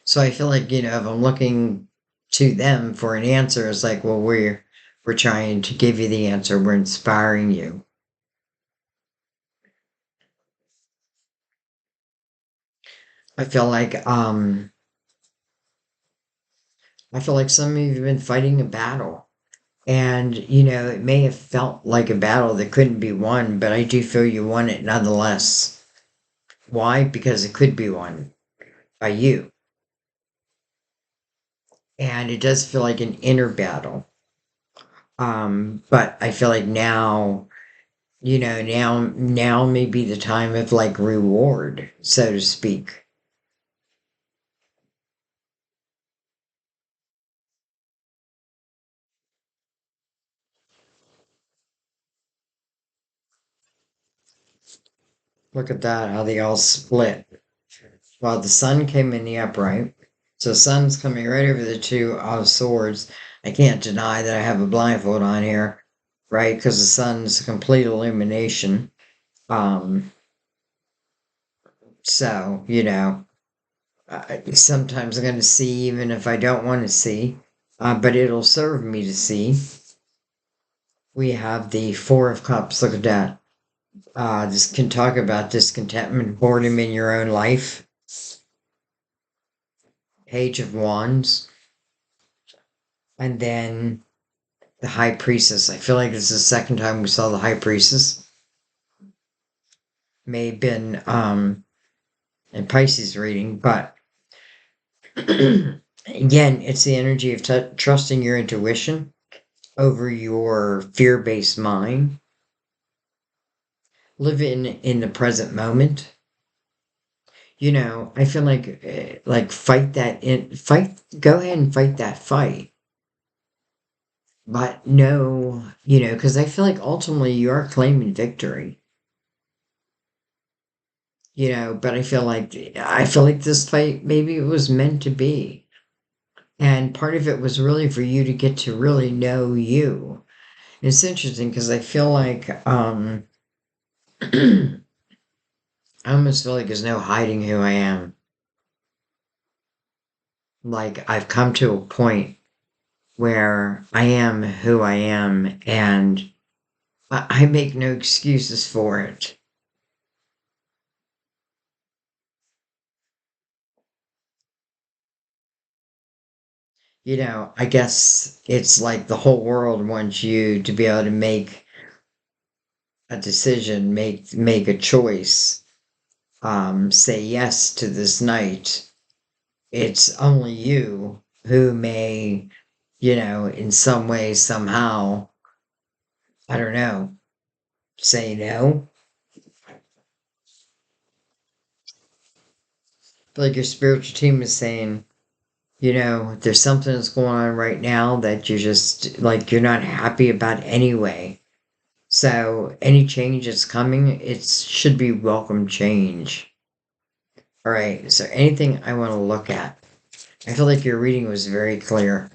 So I feel like, if I'm looking to them for an answer, it's like, well, we're trying to give you the answer. We're inspiring you. I feel like some of you have been fighting a battle. And, it may have felt like a battle that couldn't be won, but I do feel you won it nonetheless. Why? Because it could be won by you. And it does feel like an inner battle. But I feel like now, now may be the time of like reward, so to speak. Look at that, how they all split. Well, the sun came in the upright. So the sun's coming right over the two of swords. I can't deny that I have a blindfold on here, right? Because the sun's a complete illumination. Um, so, sometimes I'm going to see even if I don't want to see, but it'll serve me to see. We have the Four of Cups. Look at that. This can talk about discontentment, boredom in your own life. Page of Wands. And then the High Priestess. I feel like this is the second time we saw the High Priestess. May have been in Pisces reading, but again, it's the energy of trusting your intuition over your fear-based mind. Live in the present moment. I feel like fight, go ahead and fight that fight. But no, because I feel like ultimately you are claiming victory. But I feel like this fight maybe it was meant to be. And part of it was really for you to get to really know you. It's interesting because I feel like I almost feel like there's no hiding who I am. Like I've come to a point where I am who I am and I make no excuses for it. I guess it's like the whole world wants you to be able to make a decision, make a choice, say yes to this night. It's only you who may, in some way, somehow, I don't know, say no. But like your spiritual team is saying, there's something that's going on right now that you're just like you're not happy about anyway. So any change that's coming, it should be welcome change. All right. So anything I want to look at. I feel like your reading was very clear.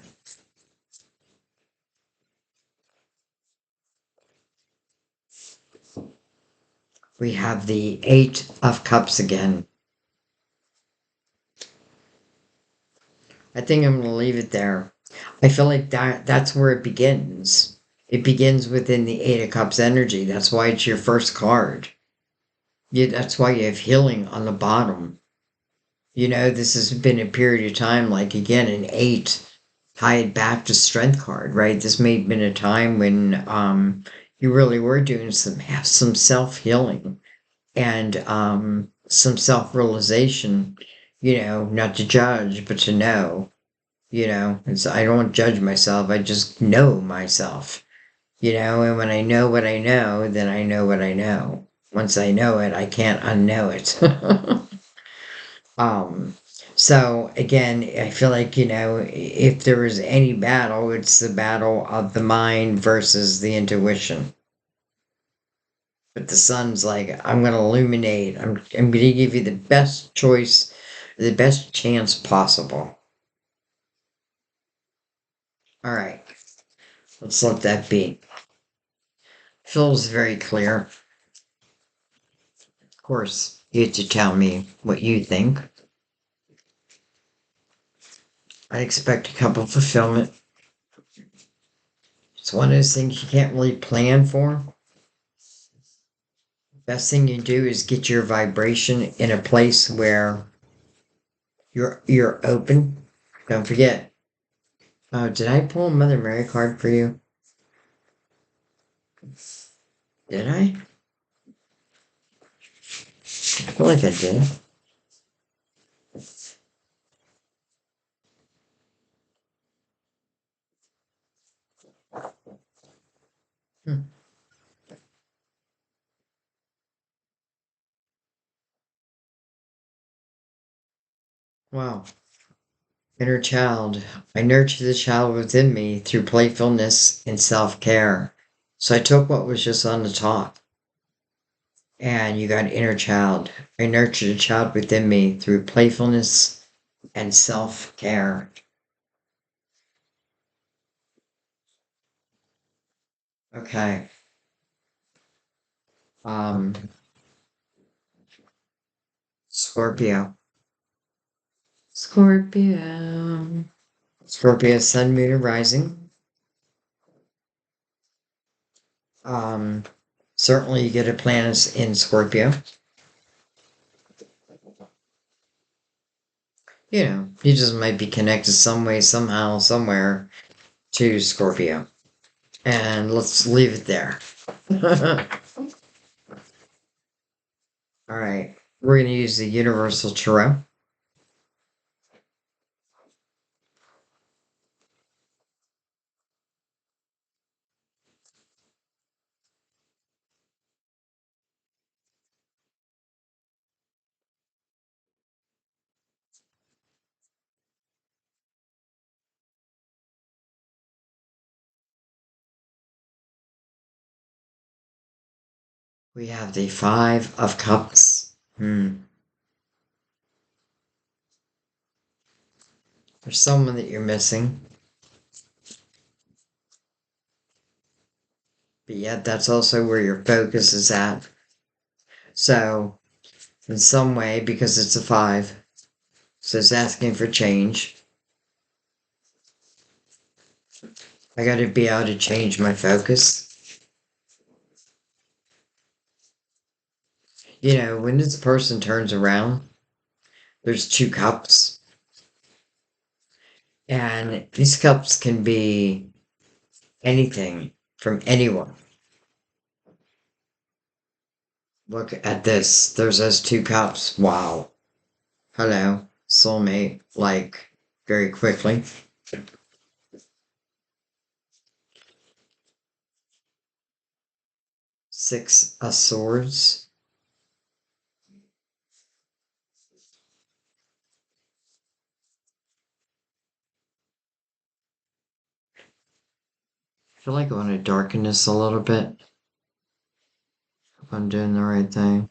We have the Eight of Cups again. I think I'm going to leave it there. I feel like that's where it begins. It begins within the Eight of Cups energy. That's why it's your first card. Yeah, that's why you have healing on the bottom. This has been a period of time, like again, an eight tied back to strength card, right? This may have been a time when you really were doing some self healing and some self realization. Not to judge, but to know. I don't judge myself. I just know myself. And when I know what I know, then I know what I know. Once I know it, I can't unknow it. Um, so again, I feel like, if there is any battle, it's the battle of the mind versus the intuition. But the sun's like, I'm going to illuminate. I'm going to give you the best choice, the best chance possible. All right, let's let that be. Feels very clear. Of course, you have to tell me what you think. I expect a couple fulfillment. It's one of those things you can't really plan for. Best thing you do is get your vibration in a place where you're open. Don't forget. Oh, did I pull a Mother Mary card for you? Did I? I feel like I did. Hmm. Wow. Inner child. I nurture the child within me through playfulness and self-care. So I took what was just on the top, and you got inner child. I nurture the child within me through playfulness and self-care. Okay. Um, Scorpio. Scorpio. Scorpio, sun, moon, and rising. Um, Certainly you get a planet in Scorpio. You just might be connected some way, somehow, somewhere to Scorpio. And let's leave it there. All right. We're going to use the Universal Tarot. We have the Five of Cups. There's someone that you're missing, but yet that's also where your focus is at. So in some way because it's a five. So it's asking for change. I got to be able to change my focus. When this person turns around, there's two cups, and these cups can be anything from anyone. Look at this. There's those two cups. Wow. Hello, soulmate. Like, very quickly. Six of Swords. I feel like I want to darken this a little bit. If I'm doing the right thing.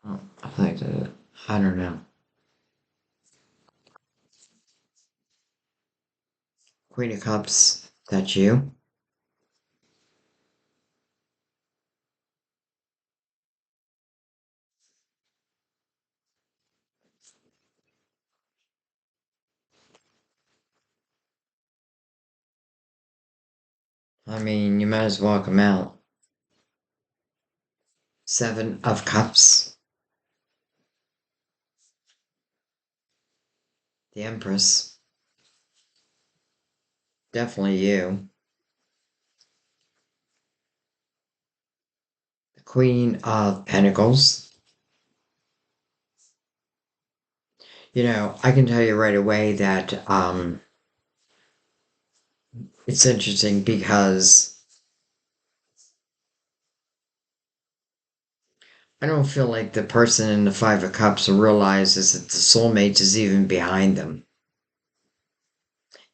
Oh, I think that, I don't know. Queen of Cups. That's you. I mean, you might as well come out. Seven of Cups. The Empress. Definitely you. The Queen of Pentacles. I can tell you right away that it's interesting because I don't feel like the person in the Five of Cups realizes that the soulmate is even behind them.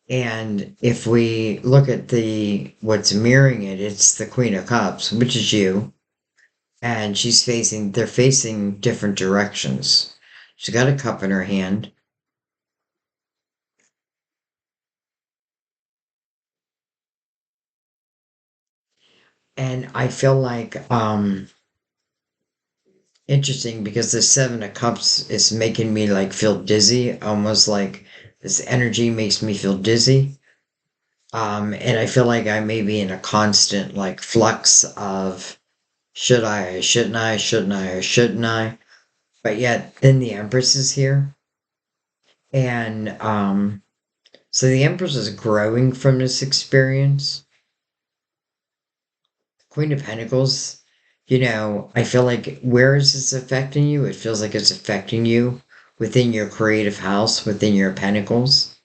And if we look at the what's mirroring it, it's the Queen of Cups, which is you, and they're facing different directions. She's got a cup in her hand, and I feel like interesting because the Seven of Cups is making me like feel dizzy, almost like this energy makes me feel dizzy. And I feel like I may be in a constant like flux of should I, shouldn't I, shouldn't I, or shouldn't I? But yet then the Empress is here. And so the Empress is growing from this experience. Queen of Pentacles, I feel like where is this affecting you? It feels like it's affecting you within your creative house, within your pentacles.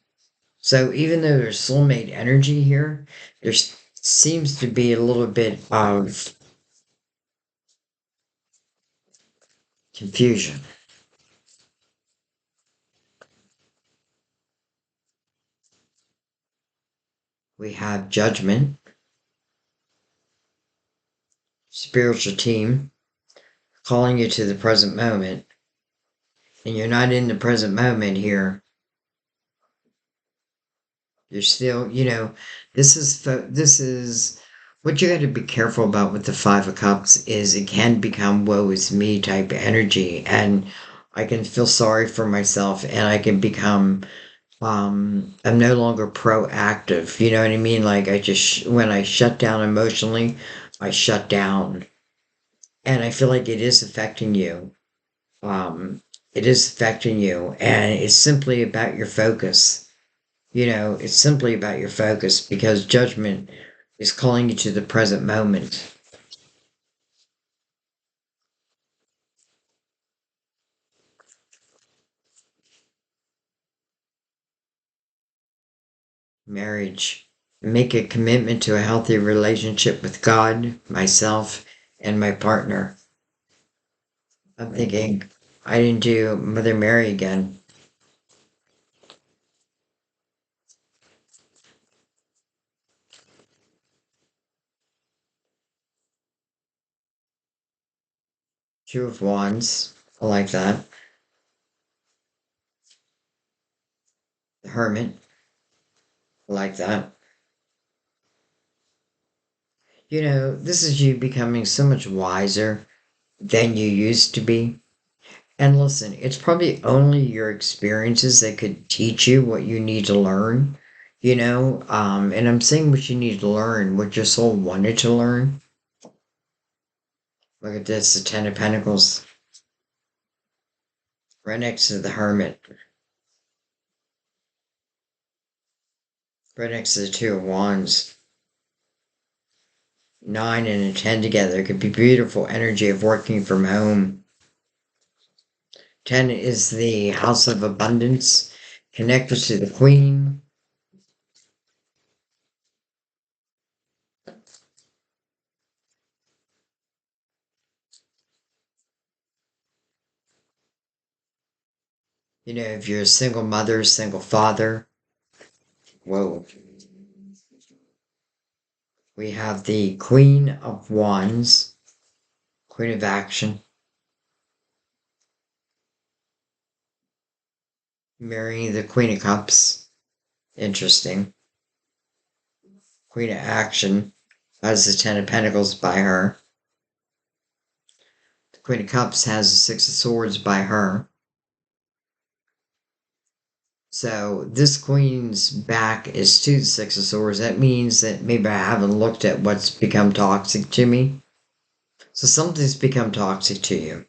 So even though there's soulmate energy here, there seems to be a little bit of confusion. We have judgment, spiritual team calling you to the present moment, and you're not in the present moment here. You're still, this is what you got to be careful about with the Five of Cups is it can become woe is me type energy, and I can feel sorry for myself, and I can become I'm no longer proactive. You know what I mean? Like I just when I shut down emotionally, I shut down, and I feel like it is affecting you. Um, it is affecting you, and it's simply about your focus. It's simply about your focus because judgment is calling you to the present moment. Marriage. Make a commitment to a healthy relationship with God, myself, and my partner. I'm thinking, I didn't do Mother Mary again. Two of Wands. I like that. The Hermit. I like that. This is you becoming so much wiser than you used to be. And listen, it's probably only your experiences that could teach you what you need to learn, and I'm saying what you need to learn, what your soul wanted to learn. Look at this, the Ten of Pentacles, right next to the Hermit, right next to the Two of Wands. Nine and a ten together could be beautiful energy of working from home. 10 is the house of abundance, connected to the Queen. If you're a single mother, single father, whoa. We have the Queen of Wands, Queen of Action, marrying the Queen of Cups. Interesting. Queen of Action has the Ten of Pentacles by her. The Queen of Cups has the Six of Swords by her. So this queen's back is to the Six of Swords. That means that maybe I haven't looked at what's become toxic to me. So something's become toxic to you.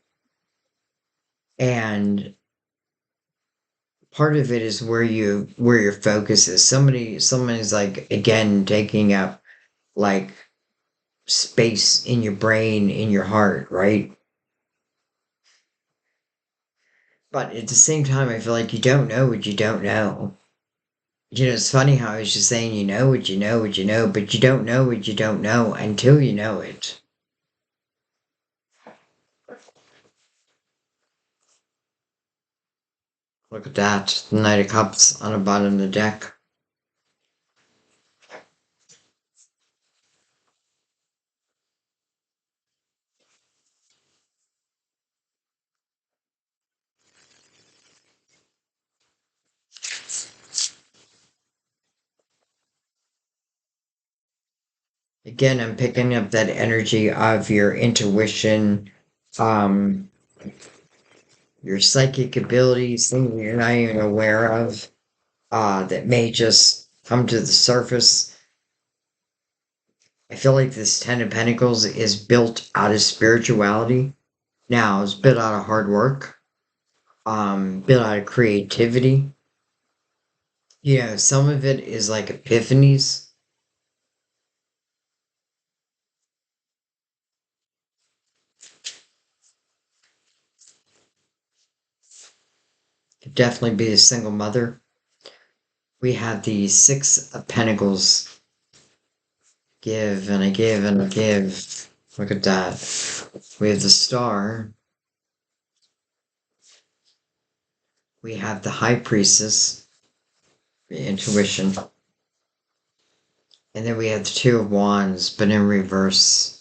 And part of it is where your focus is. Someone's like again taking up like space in your brain, in your heart, right? But at the same time, I feel like you don't know what you don't know. It's funny how I was just saying you know what you know, what you know, but you don't know what you don't know until you know it. Look at that. The Knight of Cups on the bottom of the deck. Again, I'm picking up that energy of your intuition, um, your psychic abilities, things you're not even aware of, that may just come to the surface. I feel like this Ten of Pentacles is built out of spirituality. Now, it's built out of hard work, built out of creativity. Some of it is like epiphanies. Could definitely be a single mother. We have the Six of Pentacles. Give and I give and I give. Look at that. We have the Star. We have the High Priestess, the intuition. And then we have the Two of Wands, but in reverse.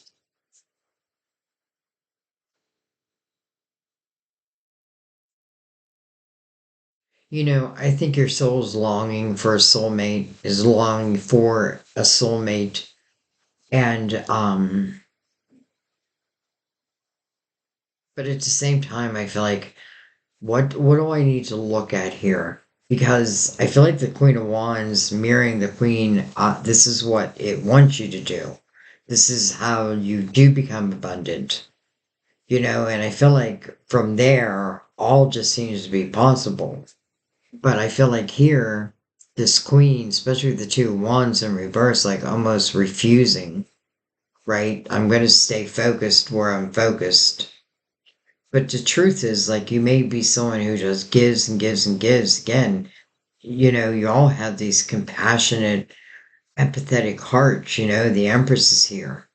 I think your soul's longing for a soulmate, is longing for a soulmate. And but at the same time I feel like what do I need to look at here? Because I feel like the Queen of Wands mirroring the Queen, this is what it wants you to do. This is how you do become abundant, and I feel like from there, all just seems to be possible. But I feel like here, this Queen, especially the Two of Wands in reverse, like almost refusing, right? I'm going to stay focused where I'm focused. But the truth is, like, you may be someone who just gives and gives and gives. Again, you all have these compassionate, empathetic hearts. The Empress is here.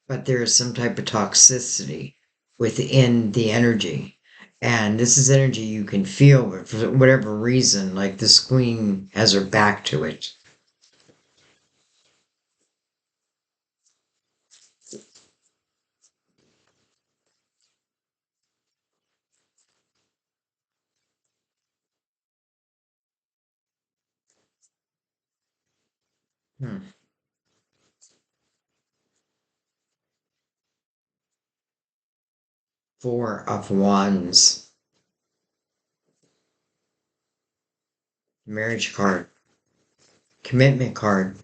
But there is some type of toxicity within the energy. And this is energy you can feel, but for whatever reason, like this queen has her back to it. Hmm. Four of Wands, marriage card, commitment card.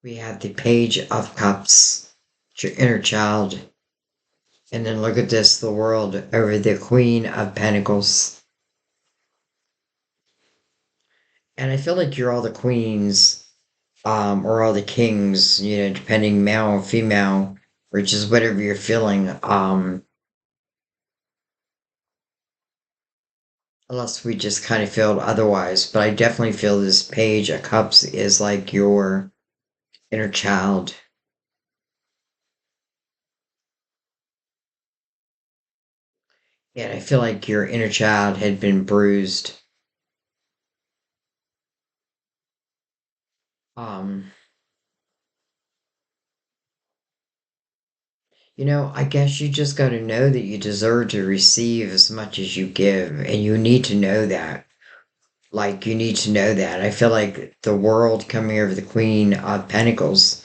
We have the Page of Cups, it's your inner child. And then look at this, the world over the Queen of Pentacles. And I feel like you're all the queens, or all the kings, depending male or female, or just whatever you're feeling. Unless we just kind of feel otherwise. But I definitely feel this Page of Cups is like your inner child. And I feel like your inner child had been bruised. Um, I guess you just got to know that you deserve to receive as much as you give, and you need to know that. Like, you need to know that. I feel like the world coming over the Queen of Pentacles,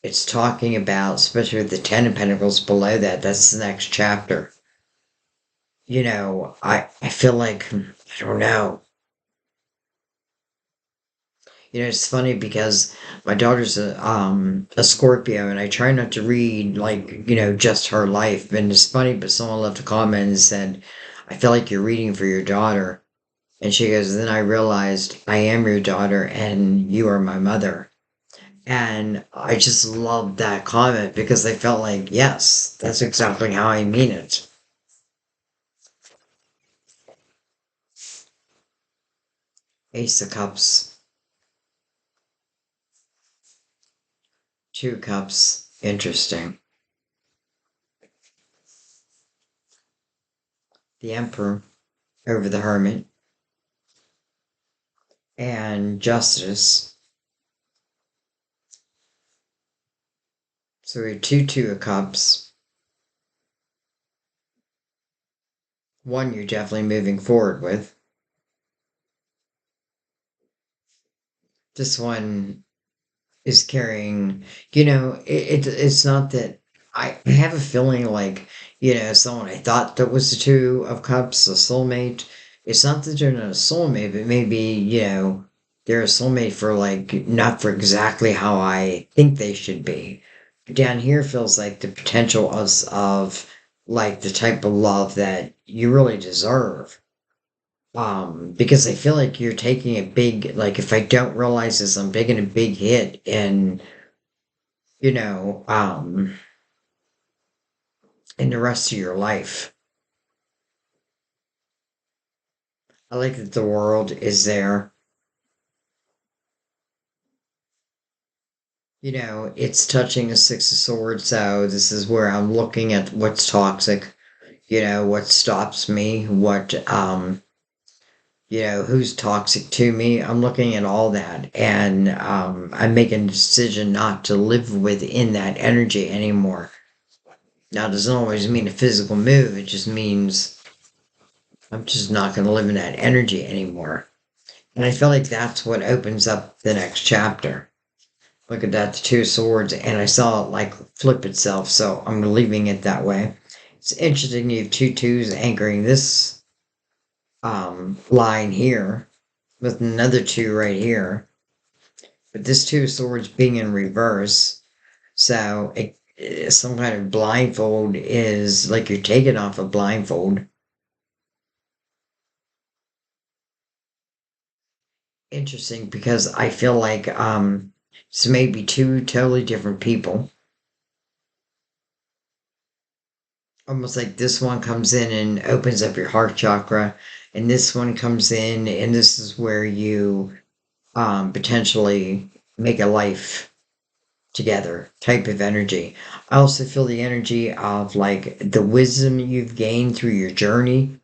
it's talking about, especially with the Ten of Pentacles below that, that's the next chapter. I feel like, I don't know. It's funny because my daughter's a Scorpio, and I try not to read like just her life. And it's funny, but someone left a comment and said, "I feel like you're reading for your daughter," and she goes, "Then I realized I am your daughter, and you are my mother." And I just loved that comment because I felt like, yes, that's exactly how I mean it. Ace of Cups, Two Cups, interesting. The Emperor over the Hermit, and Justice. So we have two of cups. One you're definitely moving forward with. This one is carrying, it's not that I have a feeling like, someone I thought that was the two of cups, a soulmate. It's not that they're not a soulmate, but maybe, they're a soulmate for like, not for exactly how I think they should be. Down here feels like the potential of like the type of love that you really deserve. Because I feel like you're taking a big, like, if I don't realize this, I'm taking a big hit you know, um, in the rest of your life. I like that the world is there. It's touching a Six of Swords, so this is where I'm looking at what's toxic, what stops me, who's toxic to me. I'm looking at all that, and I'm making a decision not to live within that energy anymore. Now, it doesn't always mean a physical move, it just means I'm just not going to live in that energy anymore. And I feel like that's what opens up the next chapter. Look at that, the two swords, and I saw it like flip itself, so I'm leaving it that way. It's interesting you have two twos anchoring this line here with another two right here. But this two of swords being in reverse, so some kind of blindfold is like you're taking off a blindfold. Interesting because I feel like it's maybe two totally different people. Almost like this one comes in and opens up your heart chakra, and this one comes in, and this is where you potentially make a life together type of energy. I also feel the energy of like the wisdom you've gained through your journeys,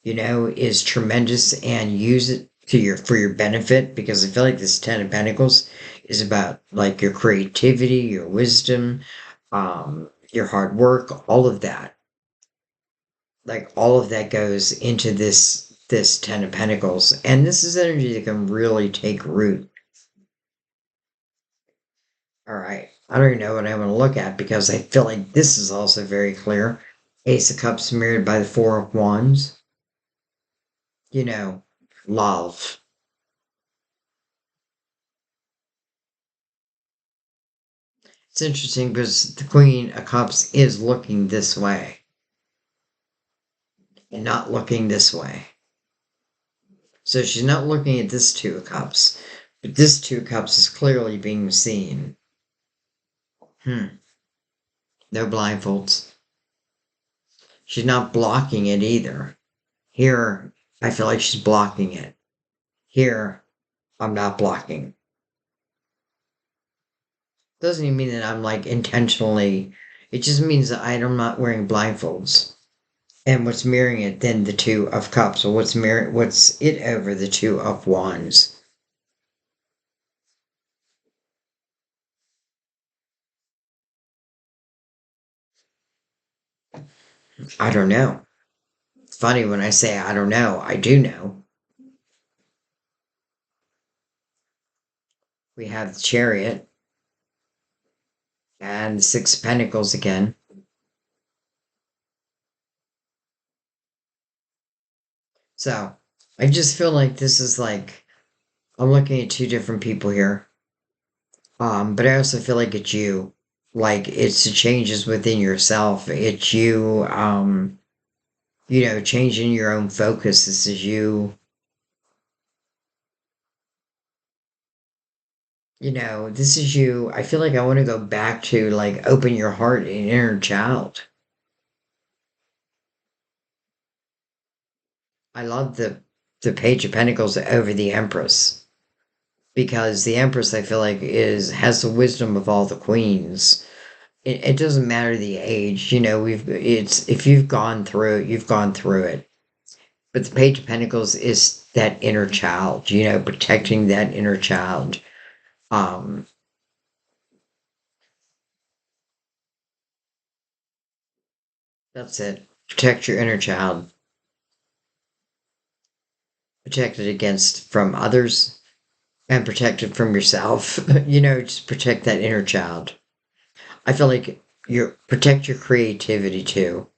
is tremendous, and use it to your for your benefit, because I feel like this Ten of Pentacles is about like your creativity, your wisdom, your hard work, all of that. Like all of that goes into this Ten of Pentacles. And this is energy that can really take root. All right. I don't even know what I want to look at because I feel like this is also very clear. Ace of Cups mirrored by the Four of Wands. You know, love. It's interesting because the Queen of Cups is looking this way and not looking this way. So she's not looking at this Two of Cups, but this Two of Cups is clearly being seen. No blindfolds. She's not blocking it either. Here, I feel like she's blocking it. Here, I'm not blocking. Doesn't even mean that I'm like intentionally. It just means that I'm not wearing blindfolds. And what's mirroring it then the Two of Cups, or what's it over the Two of Wands? I don't know. It's funny when I say I don't know, I do know. We have the Chariot and the Six of Pentacles again. So I just feel like this is like I'm looking at two different people here. But I also feel like it's you. Like it's the changes within yourself. It's you, changing your own focus. This is you, this is you. I feel like I want to go back to like open your heart and inner child. I love the Page of Pentacles over the Empress because the Empress I feel like is has the wisdom of all the queens. It doesn't matter the age, it's if you've gone through it, you've gone through it. But the Page of Pentacles is that inner child, protecting that inner child. Um, that's it. Protect your inner child. Protect it against from others and protect it from yourself. Just protect that inner child. I feel like you protect your creativity too.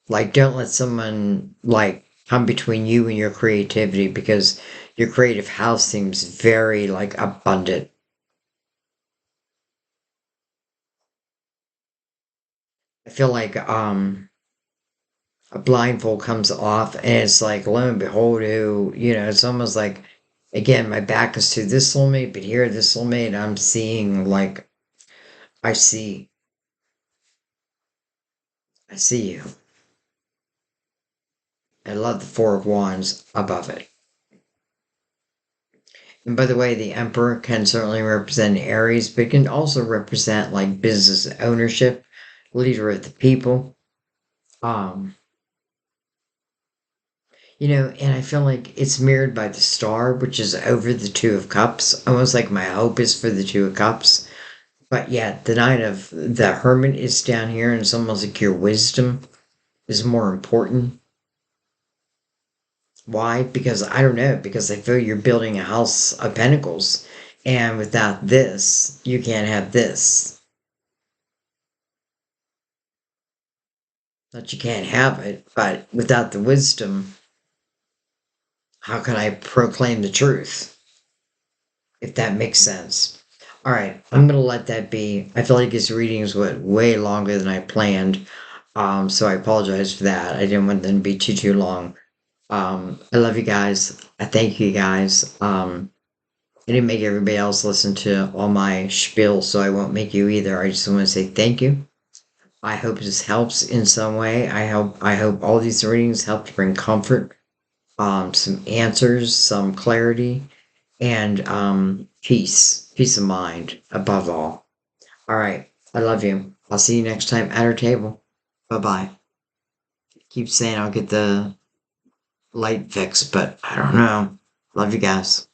Like don't let someone like come between you and your creativity because your creative house seems very like abundant. I feel like a blindfold comes off and it's like lo and behold who, it's almost like again my back is to this soulmate, but here this soulmate I'm seeing like I see I see you. I love the Four of Wands above it. And by the way, the Emperor can certainly represent Aries, but it can also represent like business ownership, leader of the people. Um, and I feel like it's mirrored by the star, which is over the Two of Cups, almost like my hope is for the Two of Cups. But yeah, the Knight of the Hermit is down here, and it's almost like your wisdom is more important. Why? Because I don't know, because I feel you're building a house of pentacles, and without this, you can't have this. Not you can't have it, but without the wisdom, how can I proclaim the truth? If that makes sense. All right, I'm gonna let that be. I feel like this readings went way longer than I planned, so I apologize for that. I didn't want them to be too long. I love you guys. I thank you guys. I didn't make everybody else listen to all my spiel, so I won't make you either. I just want to say thank you. I hope this helps in some way. I hope all these readings help to bring comfort, some answers, some clarity, and peace of mind above all. All right. I love you. I'll see you next time at our table. Bye bye. Keep saying I'll get the light fixed, but I don't know. Love you guys.